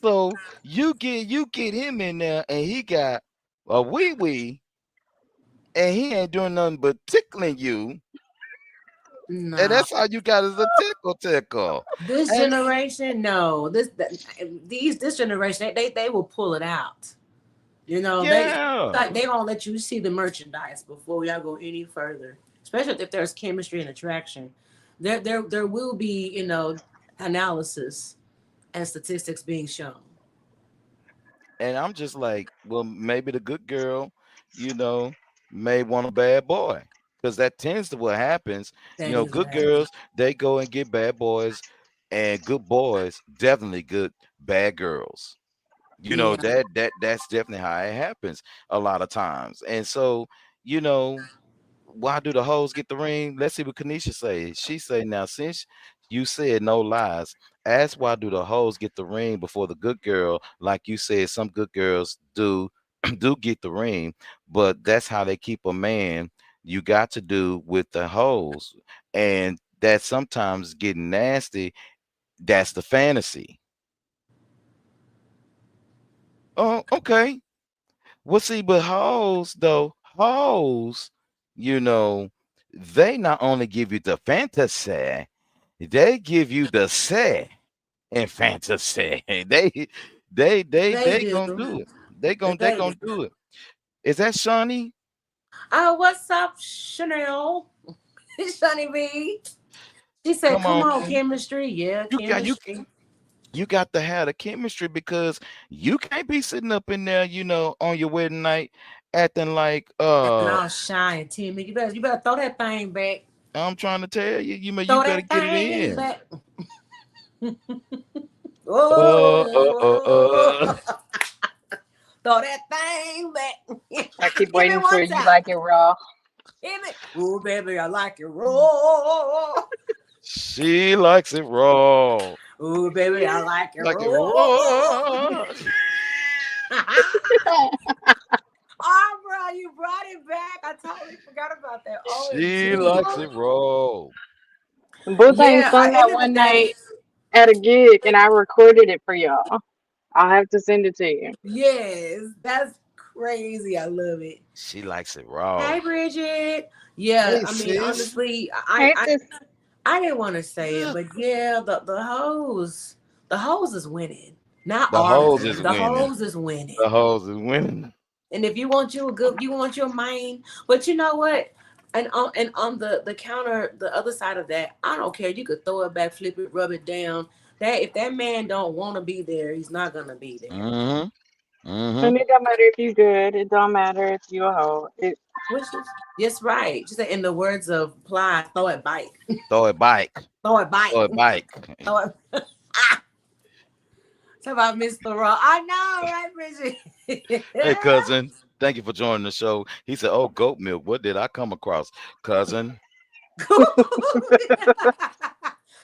So you get him in there and he got a wee wee and he ain't doing nothing but tickling you. And no. that's all you got is a tickle. This And generation, no. This generation, they will pull it out. They yeah. like they won't let you see the merchandise before y'all go any further. Especially if there's chemistry and attraction. There will be, analysis and statistics being shown. And I'm just like, well, maybe the good girl, you know, may want a bad boy. Because that tends to what happens. That is what Good happens. girls, they go and get bad boys, and good boys, definitely good bad girls. Yeah. That's definitely how it happens a lot of times. And so, you know, why do the hoes get the ring? Let's see what Kanisha say. She say, now since you said no lies, ask why do the hoes get the ring before the good girl? Like you said, some good girls do do get the ring, but that's how they keep a man. You got to do with the hoes, and that sometimes getting nasty. That's the fantasy. Oh, okay. Well, see, but hoes though, hoes, you know, they not only give you the fantasy, they give you the say in fantasy. They They do. gonna do it. They They gonna do. do it. Is that Shawnee? Oh, what's up, Chanel? Shani B. She said, Come come on, on, man. chemistry. Yeah, You got you chemistry. you got to have the chemistry because you can't be sitting up in there, on your wedding night acting like And all shy and timid. You better throw that thing back. I'm trying to tell you, you Throw better that get it thing in. back. Uh, uh, Oh, uh, throw that thing back. I keep Give me waiting for one you time. like it raw. Give me. Oh, baby, I like it raw. She likes it raw. Oh, baby, I like it Like it raw. raw. Oh, bro, you brought it back. I totally forgot about that. She OMG. likes it raw. Boothang Yeah, sung end that of the one day, night at a gig, and I recorded it for y'all. I'll have to send it to you. yes, that's crazy. I love it. She likes it raw. Hey, Bridget. Yeah, Hey, I mean, sis. honestly, Hey, sis. I didn't want to say it, The but yeah, the hose is winning. Not our hose is man. The winning. hose is winning. The hose is winning. And if you want your main. But you know what? And on the counter, the other side of that, I don't care. You could throw it back, flip it, rub it down. That if that man don't want to be there, he's not gonna be there. Mm-hmm. Mm-hmm. And it don't matter if you good. It don't matter if you a hoe. Which is yes, right. Just in the words of Ply, throw it bite, Throw it bike. throw it bite, Throw it bike. throw it. Ah, talk about Mr. Raw. I know, right, Bridget? Hey, cousin. Thank you for joining the show. He said, oh, goat milk. What did I come across? Cousin.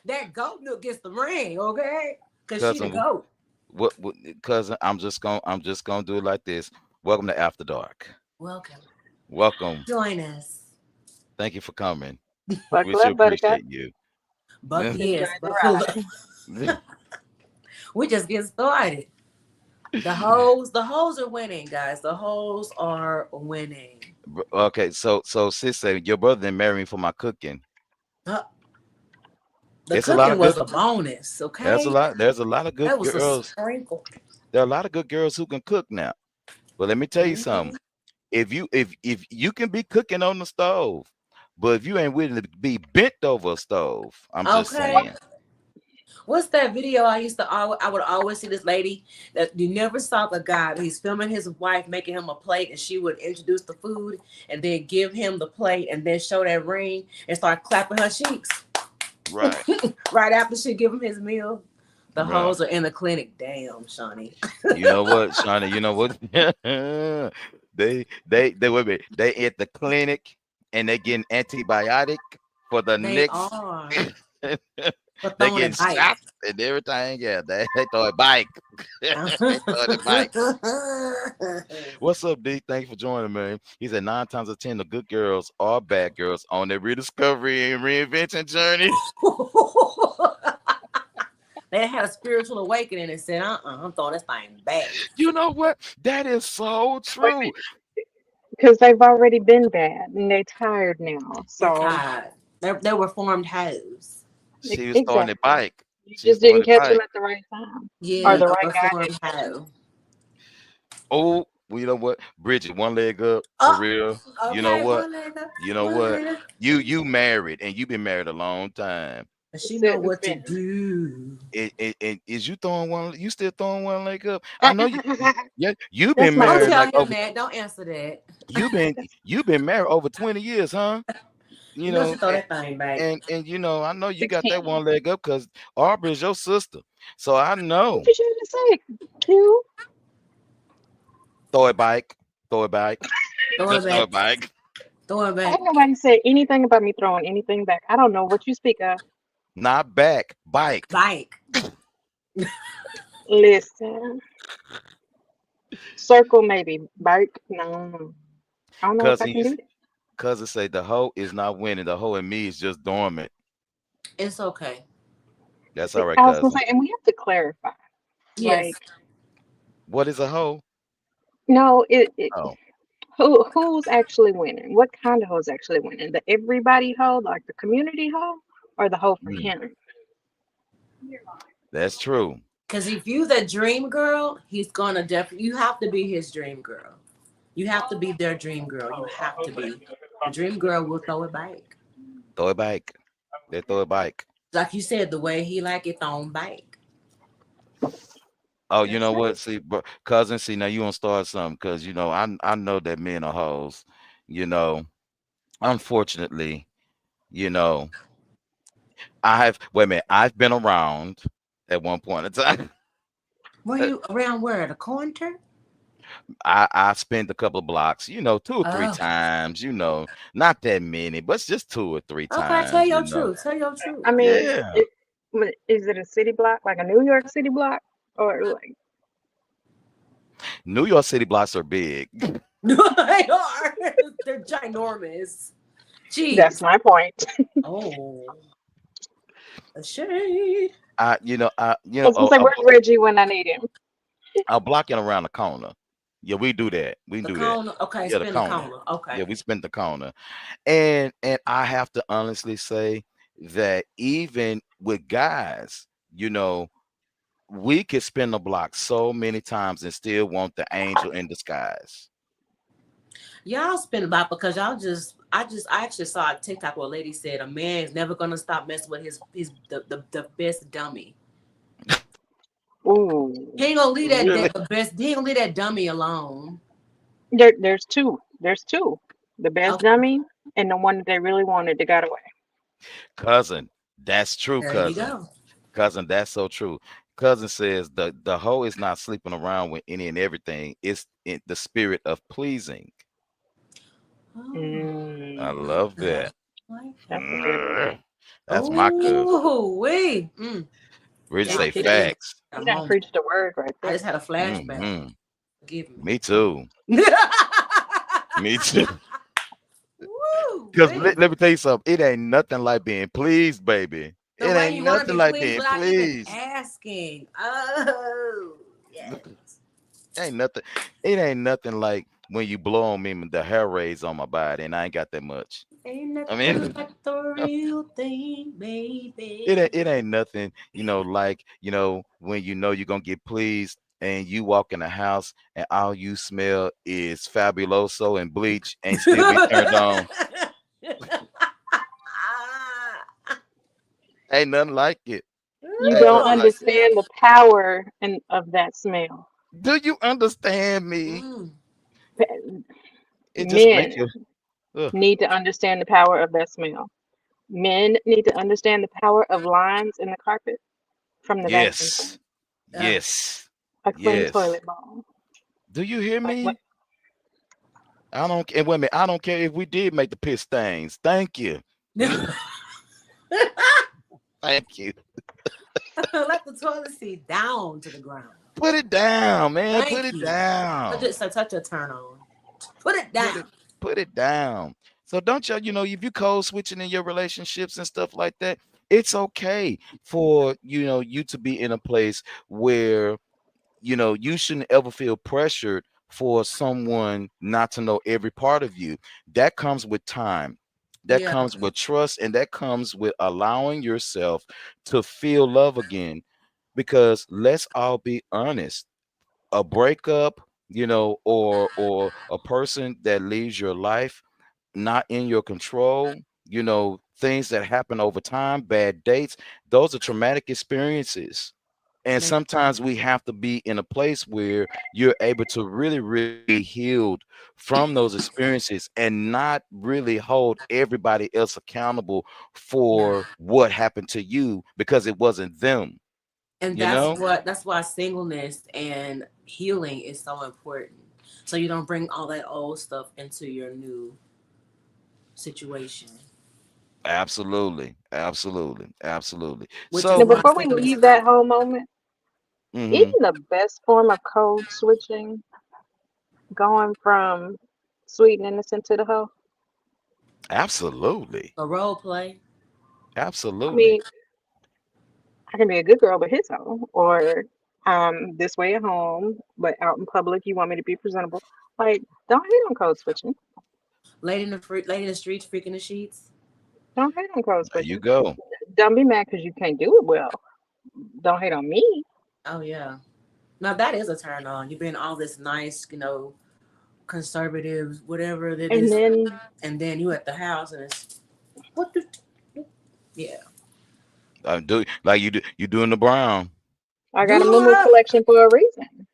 That goat milk gets the ring, okay? Cause she the Cousin. goat. What cousin, I'm just gonna do it like this. Welcome to After Dark. Welcome. Welcome. Join us. Thank you for coming. We Buckle sure up, Buttercup. appreciate you. Enjoy Yes, the buckle ride. up. We just get started. The hoes are winning, guys. The hoes are winning. Okay, so sis say your brother didn't marry me for my cooking. Uh, the It's a lot cooking of was good. a bonus, There's a okay? lot. There's a lot of good That was a girls. sprinkle. There are a lot of good girls who can cook now. But let me tell you something. Mhm. If you can be cooking on the stove, but if you ain't willing to be bent over a stove, I'm just Okay. saying. What's that video I would always see this lady that you never saw the guy. He's filming his wife making him a plate and she would introduce the food and then give him the plate and then show that ring and start clapping her cheeks Right. right after she give him his meal. The Right. hoes are in the clinic. Damn, Shawnee. You know what, Shauna? You know what? They wait a minute. They at the clinic and they getting antibiotic for the They next. are for They throwing a getting bite. shots and everything. Yeah, they throw a bike. They throw the bikes. What's up, D? Thank you for joining, man. He said 9 times out of 10, the good girls are bad girls on their rediscovery and reinvention journey. They had a spiritual awakening and said, I'm throwing this thing back. You know what? That is so Wait a true. minute, because they've already been bad and they're tired now. They're So tired. They were formed hoes. She was throwing a exactly, bike. you She was just throwing didn't a catch them bike. at the right time, or Yeah, the a right guy reformed didn't catch them. hoe. Oh, well, you know what? Bridget, one leg up for Oh, real. You know okay, what? one leg up, You know one what? leg up. You married and you've been married a long time. And she know Sit and what to finish. I- do. Is you throwing one? You still throwing one leg up? I know you. Yeah, you've That's been my Don't married tell like cousin. him over. that. Don't answer that. You've been That's you've been married over 20 years, huh? You You know she know, throw that thing back. and I know you got that 16. one leg up because Aubrey is your sister. So I What know. you trying to say? Q? Throw it back. Throw it back. Throw it Just throw back. it back. Throw it back. Ain't nobody said anything about me throwing anything back. I don't know what you speak of. Not back. Bike. Bike. Listen, circle maybe. Bike? No. I don't know if I Cousin, can do that. cousin say the hoe is not winning. The hoe in me is just dormant. It's okay. That's all right, I was gonna cousin. say, and we have to clarify. Yes. Like, What is a hoe? no, it Oh, who's actually winning? What kind of hoe's actually winning? The everybody hoe, like the community hoe, or the hoe for mm, him? that's true. Because if you the dream girl, he's gonna definitely. You have to be his dream girl. You have to be their dream girl. You have to be. The dream girl will throw it back. Throw it back. They throw it back. Like you said, the way he like it thrown back. Oh, you That's know right. what? See, cousin, see now you want to start something because I know that men are hoes. You know, unfortunately, you know, I have. Wait a minute. I've been around at one point in time. Were you around where? The corner? I spent a couple of blocks, 2 or 3 Oh, times, not that many, but it's just 2 or 3 okay. Tell times. your truth. Tell your I truth. mean, Yeah. is it a city block, like a New York City block, or like? New York City blocks are big. They are. They're ginormous. That's Jeez. my point. Oh, a shade. I, you know, I, you I know, was gonna say, where's Reggie when I need him? a blocking around the corner. Yeah, we do that. We can The do that. corner. Okay, Yeah, the spin the corner. corner. Okay. Yeah, we spend the corner. And I have to honestly say that even with guys, we could spin the block so many times and still want the angel in disguise. Y'all spin about because I actually saw a TikTok where a lady said a man is never gonna stop messing with the best dummy. Ooh, He ain't gonna leave Really? the best. He ain't gonna leave that dummy alone. there's two. There's two. The best Okay, dummy and the one that they really wanted that got away. Cousin, that's true, there you cousin. go. Cousin, that's so true. Cousin says the hoe is not sleeping around with any and everything. It's in the spirit of pleasing. Oh, I Mm, like love that. that. Like that. that's a good one. Mm, that's my cousin. Oh, wait. Mm. Bridget Y'all, say She that done just facts. a she done moment. preached the word right I there. just had a flashback. Hmm. Forgive Me too. me. Me too. Woo, Because wait. let me tell you something. It ain't nothing like being pleased, baby. The It way ain't you want to nothing be like pleased being without even pleased. asking. Oh, yes. Ain't nothing. It ain't nothing like when you blow on me and the hair raise on my body, and I ain't got that much. Ain't I mean, nothing like the real thing, it baby. ain't nothing, like, when you're gonna get pleased and you walk in the house and all you smell is fabuloso and bleach and still be turned on. Ain't nothing like it. You Ain't don't nothing Ooh, like it. snap. understand the power of that smell. Do you understand me? Mm. Pa- It just Men make you ugh. need to understand the power of that smell. Men need to understand the power of lines in the carpet from the vacuum Yes. cleaner, Uh, Yes. a clean Yes. toilet bowl. Do you hear Like what? me? I don't and wait a minute, I don't care if we did make the piss stains. Thank you. Thank you. let the toilet seat down to the ground. Put it down, man. Put Thank it you. down. Touch a turn on. Put it Put down. it put it down. So don't y'all, if you code switching in your relationships and stuff like that, it's okay for you to be in a place where you shouldn't ever feel pressured for someone not to know every part of you. That comes with time. That Yeah. comes with trust, and that comes with allowing yourself to feel love again. Because let's all be honest, a breakup, or a person that leaves your life not in your control, things that happen over time, bad dates, those are traumatic experiences. And They, sometimes we have to be in a place where you're able to really, really be healed from those experiences and not really hold everybody else accountable yeah. for what happened to you because it wasn't them, And you know? that's why singleness and healing is so important. So you don't bring all that old stuff into your new situation. Absolutely. Absolutely. Absolutely. Which is Now, So, why before we singleness leave is so that whole moment, mhm, even the best form of code switching, going from sweet and innocent to the hoe. absolutely. a role play. I Absolutely. mean, I can be a good girl but his hoe, or this way at home, but out in public you want me to be presentable. Like, don't hate on code switching. Lady in the streets freaking the sheets. Don't hate on code There you switching. go. Don't be mad because you can't do it well. Don't hate on me. Oh yeah. Now that is a turn on. You've been all this nice, conservative, whatever it And is, then and then you at the house and it's what the yeah. Do like you doing the brown. I got a Do Moo up. collection for a reason.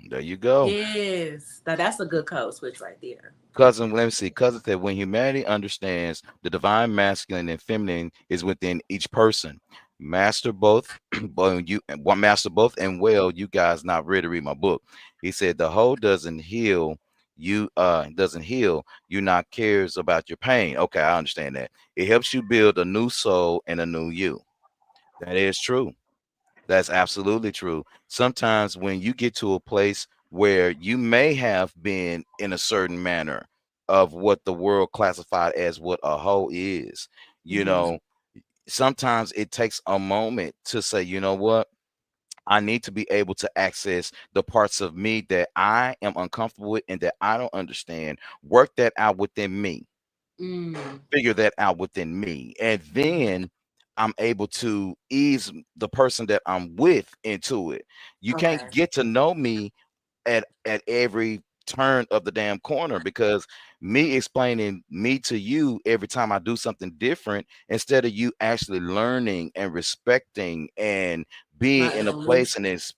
There you go. Yes. Now that's a good code switch right there. Cousin, let me see. Cousin said, when humanity understands the divine masculine and feminine is within each person, master both, but you one master both and well, you guys not ready to read my book. He said the whole doesn't heal you, not cares about your pain. Okay, I understand that. It helps you build a new soul and a new you. That is true. That's absolutely true. Sometimes when you get to a place where you may have been in a certain manner of what the world classified as what a hoe is, you Hmm. know, sometimes it takes a moment to say, you know what? I need to be able to access the parts of me that I am uncomfortable with and that I don't understand. Work that out within me, Mm. figure that out within me, and Hmm. then I'm able to ease the person that I'm with into it. You Okay. can't get to know me at every turn of the damn corner, because me explaining me to you every time I do something different, instead of you actually learning and respecting and being My in a place, evolution.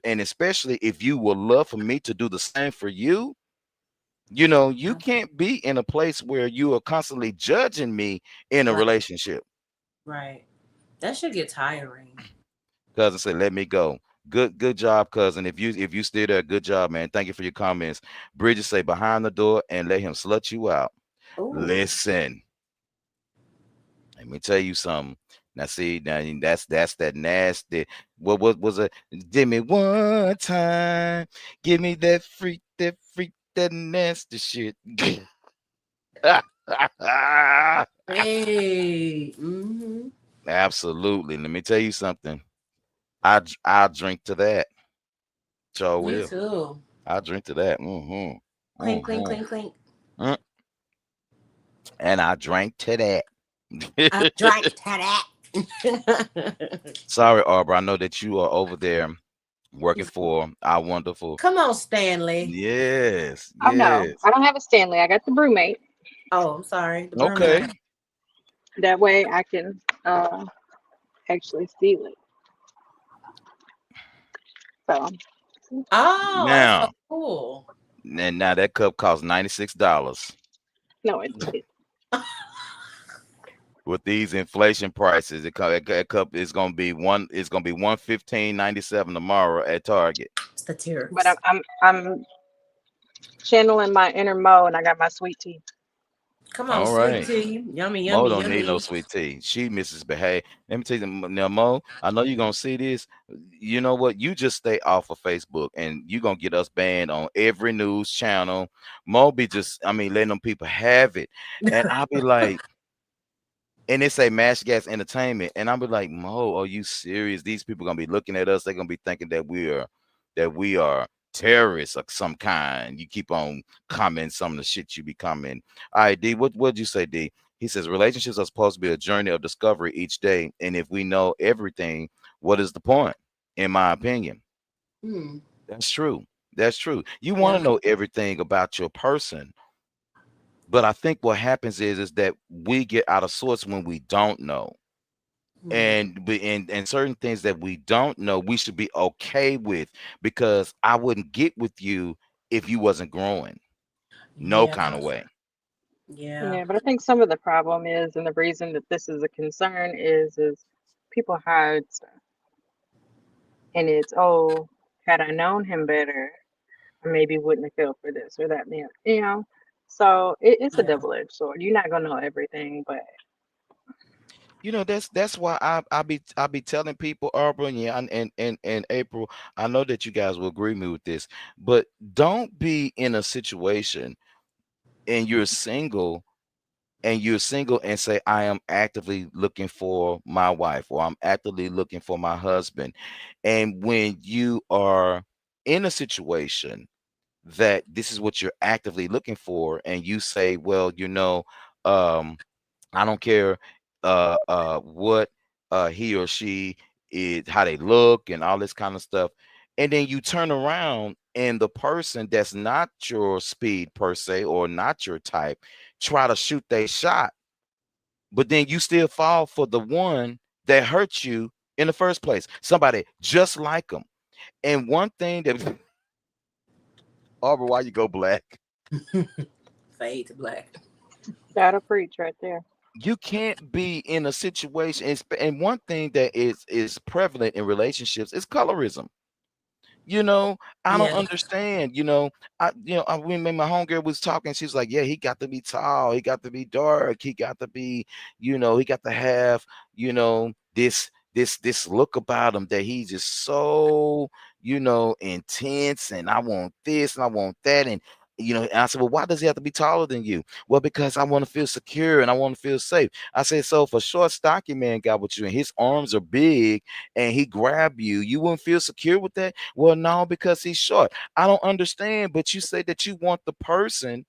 and especially if you would love for me to do the same for you. You Yeah. can't be in a place where you are constantly judging me in a Right. relationship. Right. That should get tiring. Cousin said, let me go. Good job, cousin. If you still there, good job, man. Thank you for your comments. Bridget say, behind the door and let him slut you out. Ooh. Listen, let me tell you something. Now see, that's that nasty. What was it? Give me one time. Give me that freak, that nasty shit. Hey. Mm-hmm. Absolutely. Let me tell you something. I drink to that. So Me will. too. I drink to that. Mm-hmm. Clink, clink, Mm-hmm. clink, clink. Mm. And I drank to I that. drank to that. Sorry, Arbor. I know that you are over there working for our wonderful. Come on, Stanley. Yes, Oh no, yes. I don't have a Stanley. I got the brewmate. Oh, I'm sorry. The Okay. brewmate. That way I can actually seal it. So Oh, that's so Now, cool. and now that cup costs $96. no, it With these inflation prices, that cup is gonna be one. It's gonna be 115.97 tomorrow at Target. It's the but tears. I'm channeling my inner Mo, and I got my sweet tea. Come on, All sweet right. tea. Yummy, Mo yummy, don't need no yummy. sweet tea. She misbehave. Let me tell you, now Mo, I know you're gonna see this. You know what? You just stay off of Facebook, and you're gonna get us banned on every news channel. Mo be just, I mean, letting them people have it, and I'll be like, and they say Mash Gas Entertainment, and I'll be like, Mo, are you serious? These people gonna be looking at us. They're gonna be thinking that we are terrorists of some kind. You keep on commenting some of the shit you be commenting. All right, D, what'd you say, D? He says relationships are supposed to be a journey of discovery each day, and if we know everything, what is the point? In my opinion, Hmm. that's true. That's true. You want Yeah. to know everything about your person, but I think what happens is that we get out of sorts when we don't know. Hmm. And certain things that we don't know, we should be okay with, because I wouldn't get with you if you wasn't growing. No Yeah. kind of way. Yeah. Yeah, but I think some of the problem is, and the reason that this is a concern is people hide stuff, and it's oh, had I known him better, I maybe wouldn't have fell for this or that, man. You know, so it's a Yeah. double-edged sword. You're not gonna know everything, but That's why I be telling people, Auburn, yeah, and April. I know that you guys will agree with me with this, but don't be in a situation and you're single and say, I am actively looking for my wife, or I'm actively looking for my husband. And when you are in a situation that this is what you're actively looking for, and you say, well, um, I don't care what he or she is, how they look and all this kind of stuff. And then you turn around and the person that's not your speed per se, or not your type, try to shoot their shot, but then you still fall for the one that hurt you in the first place. Somebody just like them. And one thing that Aubrey, why you go black? Fade to black. that'll preach right there. You can't be in a situation. And one thing that is prevalent in relationships is colorism. I don't Yeah. understand. When my homegirl was talking, she was like, yeah, he got to be tall, he got to be dark, he got to be, he got to have, this look about him that he's just so, intense, and I want this and I want that. And I said, well, why does he have to be taller than you? Well, because I want to feel secure and I want to feel safe. I said, so if a short, stocky man got with you and his arms are big and he grabbed you, you wouldn't feel secure with that? Well, no, because he's short. I don't understand, but you say that you want the person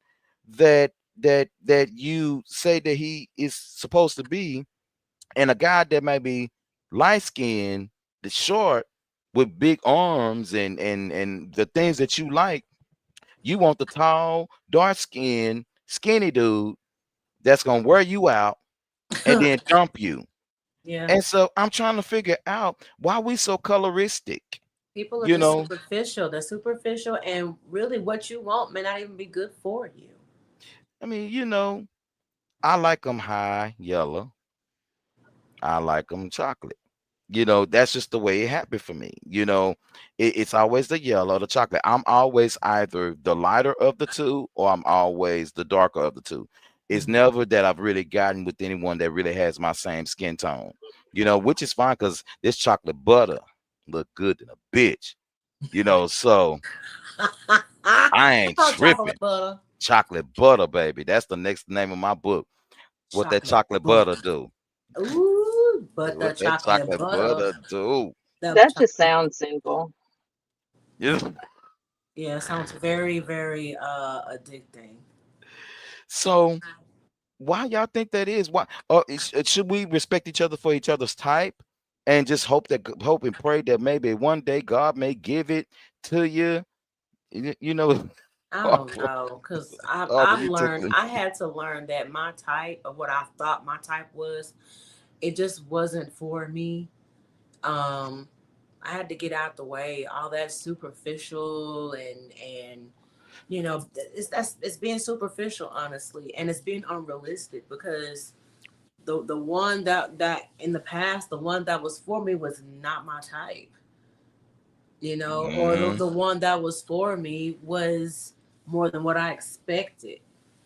that you say that he is supposed to be, and a guy that might be light skinned, the short, with big arms and the things that you like. You want the tall, dark skinned, skinny dude that's gonna wear you out and then dump you. Yeah. And so I'm trying to figure out why we so coloristic. People are You just know, superficial. They're superficial, and really, what you want may not even be good for you. I mean, I like them high yellow. I like them chocolate. That's just the way it happened for me. It's always the yellow, the chocolate. I'm always either the lighter of the two, or I'm always the darker of the two. It's Mhm. never that I've really gotten with anyone that really has my same skin tone. you know, which is fine because this chocolate butter look good than a bitch, you know. So I ain't Oh, tripping. chocolate butter. Chocolate butter, baby. That's the next name of my book. What that Chocolate chocolate butter butter. do? Ooh, but the What that chocolate chocolate butter, butter do? the That just chocolate, sounds simple. Yeah. yeah, sounds very, very addicting. So why y'all think that is? Why? Should we respect each other for each other's type, and just hope and pray that maybe one day God may give it to you? You know, I don't Barbara, know, cause Barbara, I've you learned, tickling. I had to learn that my type of what I thought my type was, it just wasn't for me. Um, I had to get out the way, all that superficial and it's being superficial, honestly, and it's being unrealistic because the one that in the past, the one that was for me was not my type, or Hmm. the one that was for me was more than what I expected.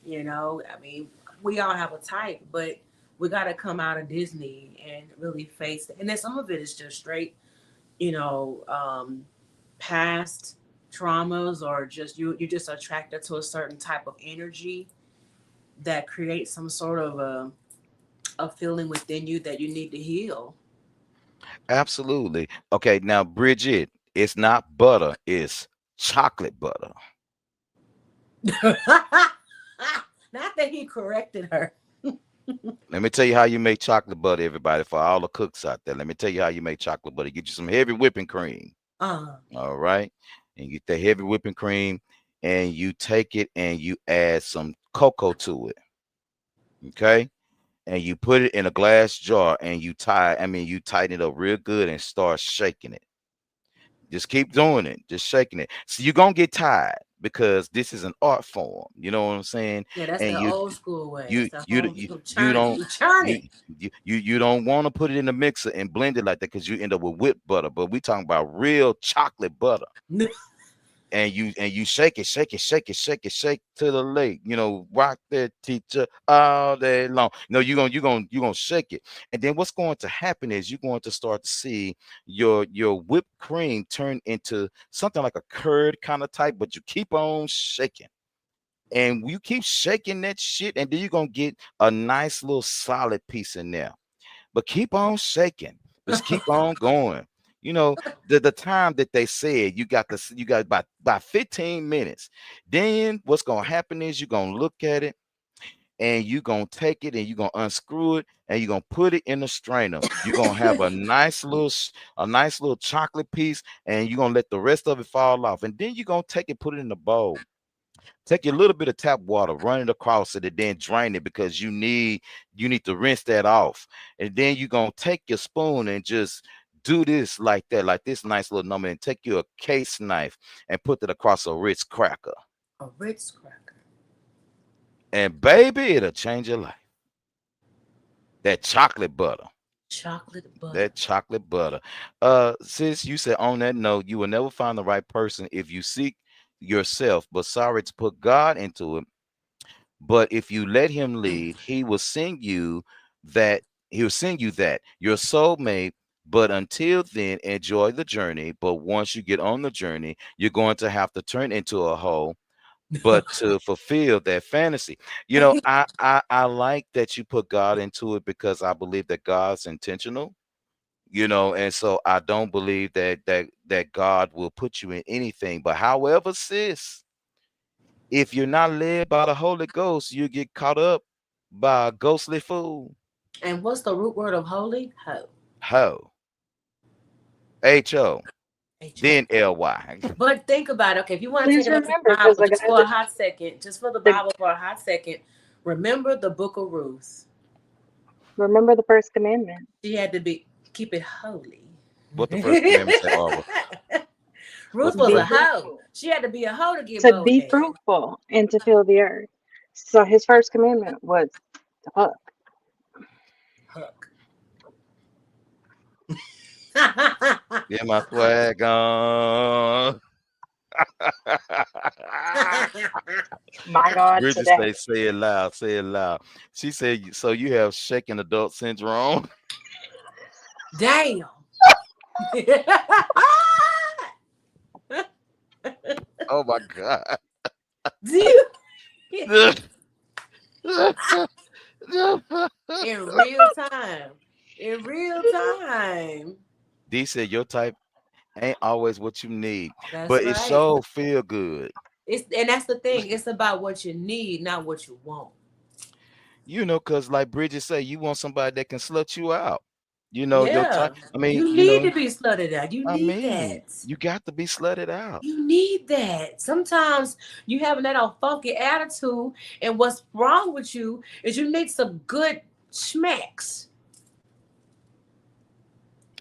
I mean, we all have a type, but we got to come out of Disney and really face it. And then some of it is just straight, you know, um, past traumas, or just you're just attracted to a certain type of energy that creates some sort of a feeling within you that you need to heal. Absolutely. Okay, now Bridget, it's not butter, it's chocolate butter. Not that he corrected her. Let me tell you how you make chocolate butter, everybody, for all the cooks out there. Let me tell you how you make chocolate butter. Get you some heavy whipping cream. uh All right. And you get the heavy whipping cream and you take it and you add some cocoa to it. Okay. And you put it in a glass jar and you tighten it up real good and start shaking it. Just keep doing it, just shaking it. So you're gonna get tired because this is an art form. You know what I'm saying? Yeah, that's And the old school way. That's you the you whole you, you churn. don't You churn you it. you don't want to put it in the mixer and blend it like that because you end up with whipped butter. But we talking about real chocolate butter. And you shake it, shake it, shake it, shake it, shake to the lake. Rock that teacher all day long. You're gonna shake it, and then what's going to happen is you're going to start to see your whipped cream turn into something like a curd kind of type, but you keep on shaking. And you keep shaking that shit, and then you're gonna get a nice little solid piece in there. But keep on shaking. Just keep on going. You know, the time that they said you got about 15 minutes. Then what's gonna happen is you're gonna look at it and you're gonna take it and you're gonna unscrew it and you're gonna put it in the strainer. You're gonna have a nice little chocolate piece, and you're gonna let the rest of it fall off. And then you're gonna take it, put it in the bowl. Take a little bit of tap water, run it across it, and then drain it because you need to rinse that off. And then you're gonna take your spoon and just do this like that, like this nice little number, and take your case knife and put it across a Ritz cracker. A Ritz cracker. And baby, it'll change your life. That chocolate butter. Chocolate butter. That chocolate butter. Sis, you said on that note, you will never find the right person if you seek yourself, but sorry to put God into it. But if you let him lead, he will sing you that your soulmate. But until then, enjoy the journey. But once you get on the journey, you're going to have to turn into a hoe. But to fulfill that fantasy, I like that you put God into it because I believe that God's intentional. And so I don't believe that God will put you in anything. But however, sis, if you're not led by the Holy Ghost, you get caught up by a ghostly fool. And what's the root word of holy? Ho. Ho. Ho. H-O. Then Ly. But think about it. Okay, if you want to take Please it up to the remember, because Bible the just guy for a that hot second, just for the the Bible for a hot second, remember the book of Ruth. remember the first commandment She had to be keep it holy. What the first commandment say, Arbor? What Ruth the was be a first? hoe. fruitful, She had to be a hoe to get to be Boaz. fruitful, and to fill the earth. So his first commandment was to fuck. Hook. Get my swag on. My God, Bridget today. say it loud, say it loud. She said, so you have shaken adult syndrome. Damn. Oh my God. Do you D in real time? In real time. said your type ain't always what you need, That's but it right. so feel good. It's and that's the thing. It's about what you need, not what you want. You know, cause like Bridget say, you want somebody that can slut you out. You know, your type. Yeah. I mean, You you need know, to be slutted out. You I need mean, that. you got to be slutted out. You need that. Sometimes you having that old funky attitude, and what's wrong with you is you need some good smacks.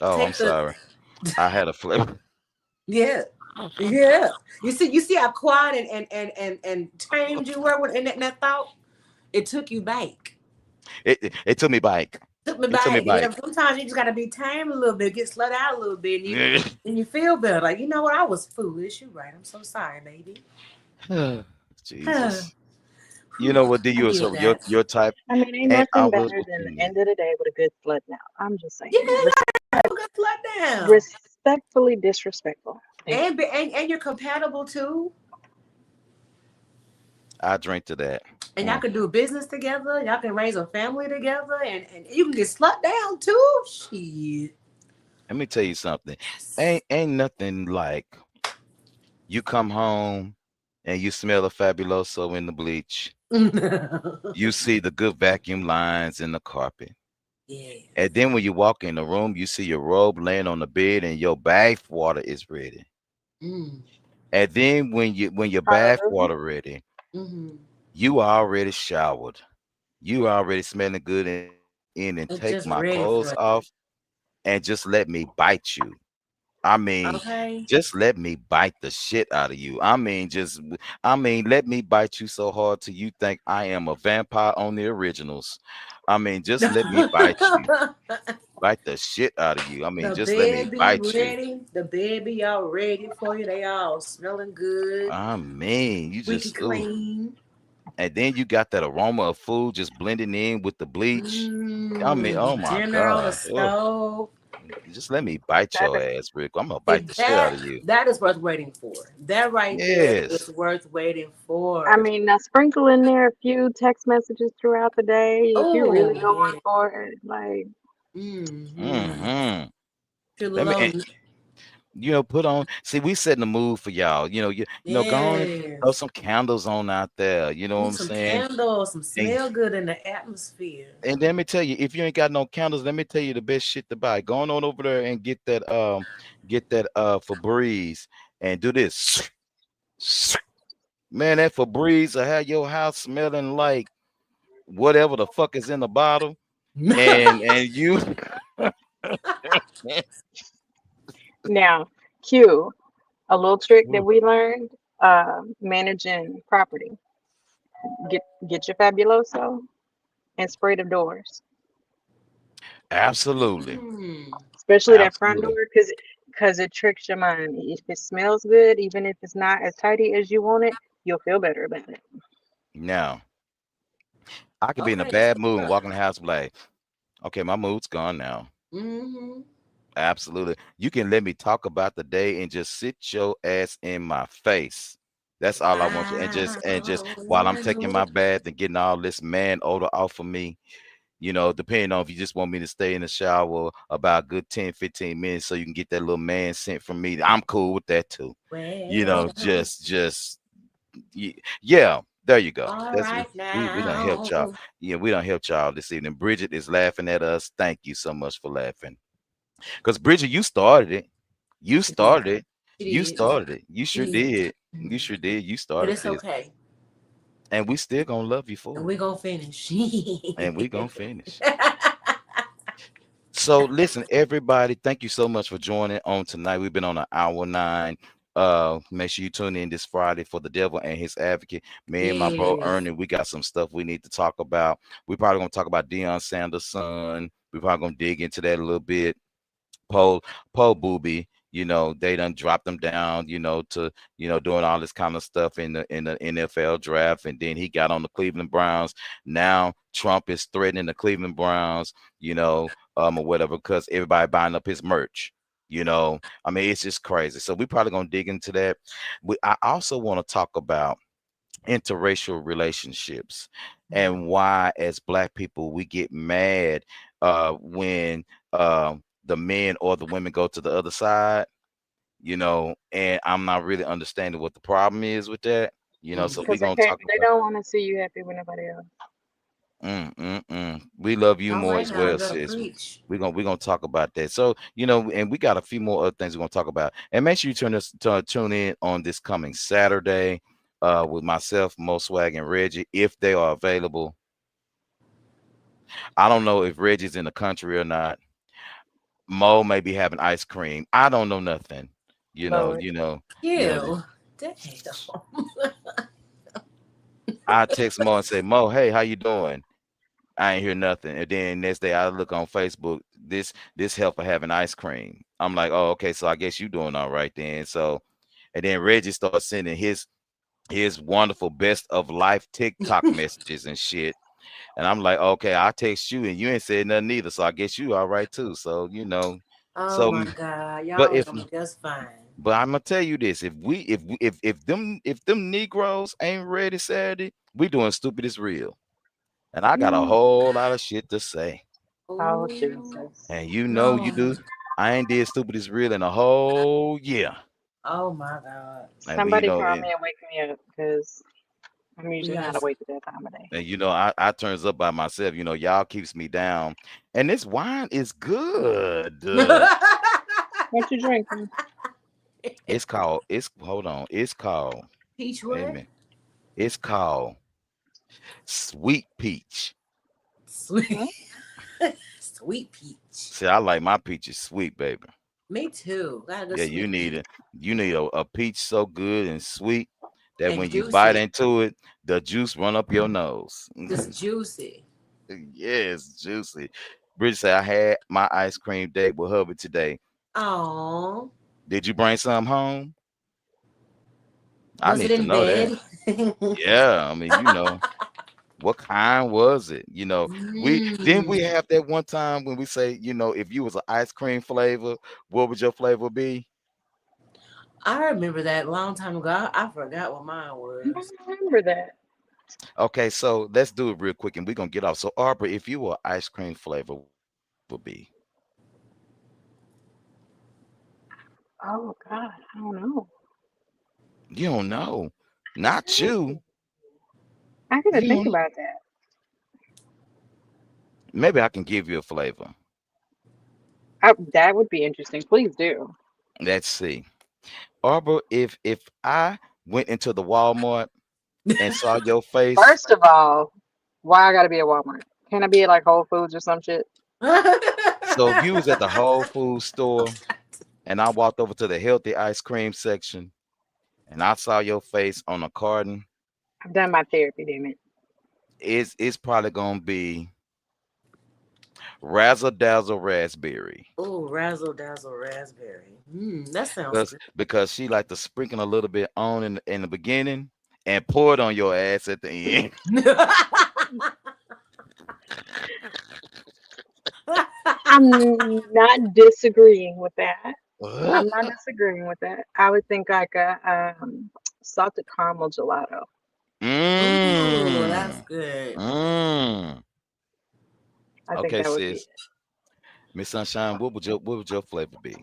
Oh, I'm Take the sorry. I had a flip. yeah. Yeah. You see how quiet and tamed you were when in that thought? It took you back. It took me back. Took me It took me back. You know, back. sometimes you just gotta be tamed a little bit, get slut out a little bit, and you feel better. Like, you know what, I was foolish. You're right. I'm so sorry, baby. Jesus. You Whew, know what? Do I you needed so that. your type I mean, ain't ain't nothing always better what than you the need. end of the day with a good slut now. I'm just Yeah, saying. you gotta have a good slut down. Respectfully disrespectful. And you're compatible too. I drink to that. And y'all Mm. can do business together. Y'all can raise a family together, and you can get slut down too. Shit. Let me tell you something. Yes. Ain't nothing like you come home and you smell a fabuloso in the bleach. You see the good vacuum lines in the carpet. And Yes. then when you walk in the room, you see your robe laying on the bed and your bath water is ready. Mm. And then when your bath Hallelujah. water ready, Mm-hmm. you already showered. You already smelling good in and take my It's clothes just off ready for and just let me bite you. I mean, you. Okay. just let me bite the shit out of you. I mean, let me bite you so hard till you think I am a vampire on the originals. I mean, just let me bite you. Bite the shit out of you. I mean, The just let me bed be bite you. ready. The bed be all ready for you. They all smelling good, I mean, you squeaky just ooh. clean. And then you got that aroma of food just blending in with the bleach. I mean, oh my Dinner on the God. Oh, stove. just let me bite That your ass, Rick. I'm gonna bite If the shit out that of you. that is worth waiting for. That right there Yes. is worth waiting I for. mean, now sprinkle in there a few text messages throughout the day if you're Oh really going yeah. for it. Like, Mm-hmm. Mm-hmm. Feel a Let me little put on. See, we setting the mood for y'all. Go on and throw yes. some candles on out there. You know what Need I'm some saying? candles, some And smell good in the atmosphere. and let me tell you, if you ain't got no candles, let me tell you the best shit to buy. Going on over there and get that Febreze and do this. Man, that Febreze will have your house smelling like whatever the fuck is in the bottle. And you now, Q, a little trick that we learned, managing property. Get your Fabuloso and spray the doors, absolutely. Mm. especially that front Absolutely. door, because it tricks your mind. If it smells good, even if it's not as tidy as you want it, you'll feel better about it. Now, I could be in a Okay, that's bad what's mood and up. walk in the house and be like, okay, my mood's gone now. Mm-hmm. Absolutely. You can let me talk about the day and just sit your ass in my face. That's all I want you. And just while I'm taking my bath and getting all this man odor off of me, depending on if you just want me to stay in the shower about a good 10, 15 minutes so you can get that little man scent from me. I'm cool with that too. Well, Yeah, there you go. all That's right we done helped y'all. now. Yeah, we done helped y'all this evening. Bridget is laughing at us. Thank you so much for laughing. Because Bridget, you started it. You She did. started it. She You did. started it. You She sure did. did. You Mhm. sure did. You But started it's this. okay. And we still gonna love you And for we're it. gonna finish. And we gonna finish. So listen, everybody, thank you so much for joining on tonight. We've been on an hour 9. Make sure you tune in this Friday for the devil and his advocate. Me and my bro Yes. Ernie, we got some stuff we need to talk about. We probably gonna talk about Deion Sanders' son. We probably gonna dig into that a little bit. Paul Booby. They done dropped him down, to doing all this kind of stuff in the NFL draft, and then he got on the Cleveland Browns. Now Trump is threatening the Cleveland Browns, or whatever, because everybody buying up his merch. I mean, it's just crazy. So we probably gonna dig into that. I also want to talk about interracial relationships and why, as Black people, we get mad when the men or the women go to the other side, and I'm not really understanding what the problem is with that. So Mm. we're Because they gonna can't, talk they about. don't want to see you happy with nobody else. We love you All more right, as now you well, better sis. preach. We're gonna talk about that. So, and we got a few more other things we're gonna talk about. And make sure you tune in on this coming Saturday with myself, Mo Swag, and Reggie, if they are available. I don't know if Reggie's in the country or not. Mo may be having ice cream. I don't know nothing. Lord. You know. You. Damn. I text Mo and say, Mo, hey, how you doing? I ain't hear nothing. And then next day I look on Facebook, this helper having ice cream. I'm like, oh, okay, so I guess you doing all right then. So, and then Reggie starts sending his wonderful best of life TikTok messages and shit. And I'm like, okay, I text you and you ain't said nothing either. So I guess you all right too. So, Oh so my God. but Y'all are if doing just fine. but I'm gonna tell you this, if them Negroes ain't ready Saturday, we doing stupid is real. And I got a Mm. whole lot of shit to say. Oh, Oh, Jesus. And you do. Lord. I ain't did stupid is real in a whole year. Oh my God. And we, Somebody call me and wake me up because I'm usually not Yes. awake at that time of day. I turns up by myself. Y'all keeps me down. And this wine is good. What you drinking? It's hold on. It's called, Peach wait a what? minute. It's called Sweet Peach. Sweet. Hmm? Sweet peach. See, I like my peaches sweet, baby. Me too. Got a good Yeah, you sweet need peach. it. You need a peach so good and sweet that And when you bite juicy. into it, the juice run up your nose. Just juicy. Yes, juicy. Bridget said I had my ice cream date with hubby today. Oh. Did you bring some home? I Was it need to in know that. bed? Yeah, I mean, what kind was it? We didn't we Mm. have that one time when we say, if you was an ice cream flavor, what would your flavor be? I remember that a long time ago. I forgot what mine I was. don't remember that. Okay, so let's do it real quick and we're gonna get off. So Arbor, if you were ice cream flavor, what would be? Oh, God. I don't know. You don't know. Not you. I gotta You think don't. about that. Maybe I can give you a flavor. That would be interesting. Please do. Let's see. Arbor, if I went into the Walmart and saw your face, First of all, why I gotta be at Walmart? Can I be at like Whole Foods or some shit? so if you was at the Whole Food store and I walked over to the healthy ice cream section and I saw your face on a carton, I've done my therapy, damn it. it's probably gonna be Razzle Dazzle Raspberry. Oh, razzle dazzle raspberry. That sounds Because good. because she like to sprinkle a little bit on in the beginning and pour it on your ass at the end. I'm not disagreeing with that. I'm not disagreeing with that. I would think like a salted caramel gelato. Ooh, that's Mmm. good. Mmm. I think Okay, that would be sis. Miss Sunshine, what would your flavor be?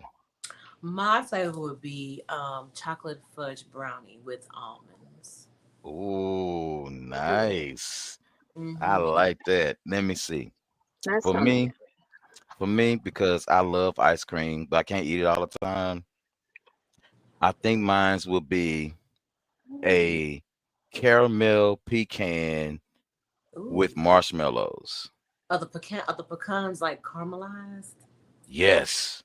My flavor would be chocolate fudge brownie with almonds. Oh, nice. I Mm-hmm. like that. Let me see. that For sounds me, good. because I love ice cream, but I can't eat it all the time. I think mine's will be a caramel pecan Ooh. with marshmallows. Are the pecans like caramelized? Yes.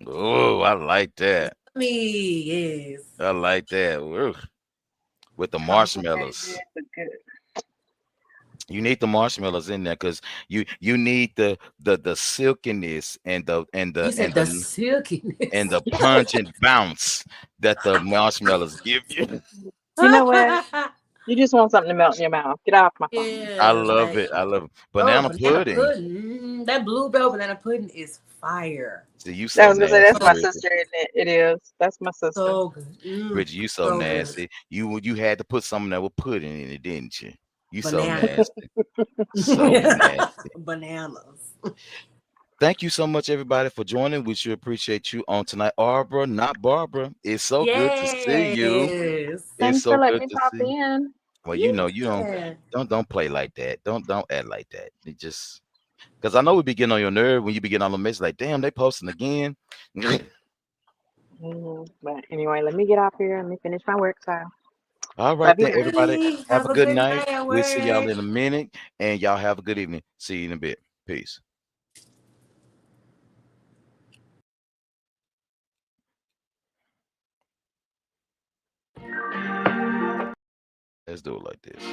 Oh, I like that. Me, yes. I like that. Ooh, with the Complicated, marshmallows. but good. You need the marshmallows in there because you need the silkiness and the and You the said and the the and silkiness. the punch and bounce that the marshmallows give you. You know what? You just want something to melt in your mouth. Get off my phone. I Yeah, love like it. I love it. oh, Banana banana pudding. pudding. That bluebell banana pudding is fire. See, you I so was gonna say that's nasty, So my Bridget. sister, isn't it? It is. That's my sister. so good. Bridget, you so So good. nasty. You had to put something that would pudding in it, didn't you? You so Bananas. nasty. So nasty. Bananas. Thank you so much, everybody, for joining. We sure appreciate you on tonight. Arbor, not Barbara. It's so good to see you. Yes. It's Thanks for so letting good me to pop see you. in. Well, you Yeah. don't play like that. Don't act like that. It just because I know we be getting on your nerve when you be getting on the message like, damn, they posting again. But anyway, let me get off here. Let me finish my work. So All right love you then, guys. everybody. Alrighty. Have Have a a good good night. night at We'll see y'all work. in a minute. And y'all have a good evening. See you in a bit. Peace. Let's do it like this.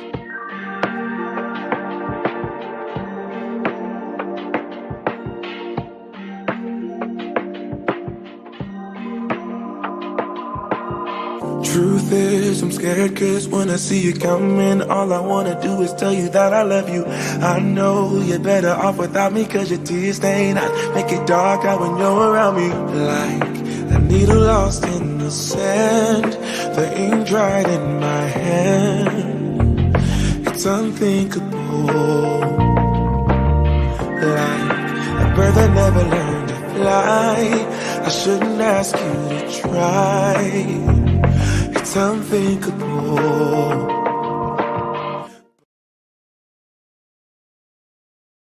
Truth is, I'm scared cause when I see you coming, all I wanna do is tell you that I love you. I know you're better off without me cause your tears stain. I make it dark out when you're around me. Like a needle lost in the sand, the ink dried in my hand. It's unthinkable. Like a bird that never learned to fly. I shouldn't ask you to try. It's unthinkable.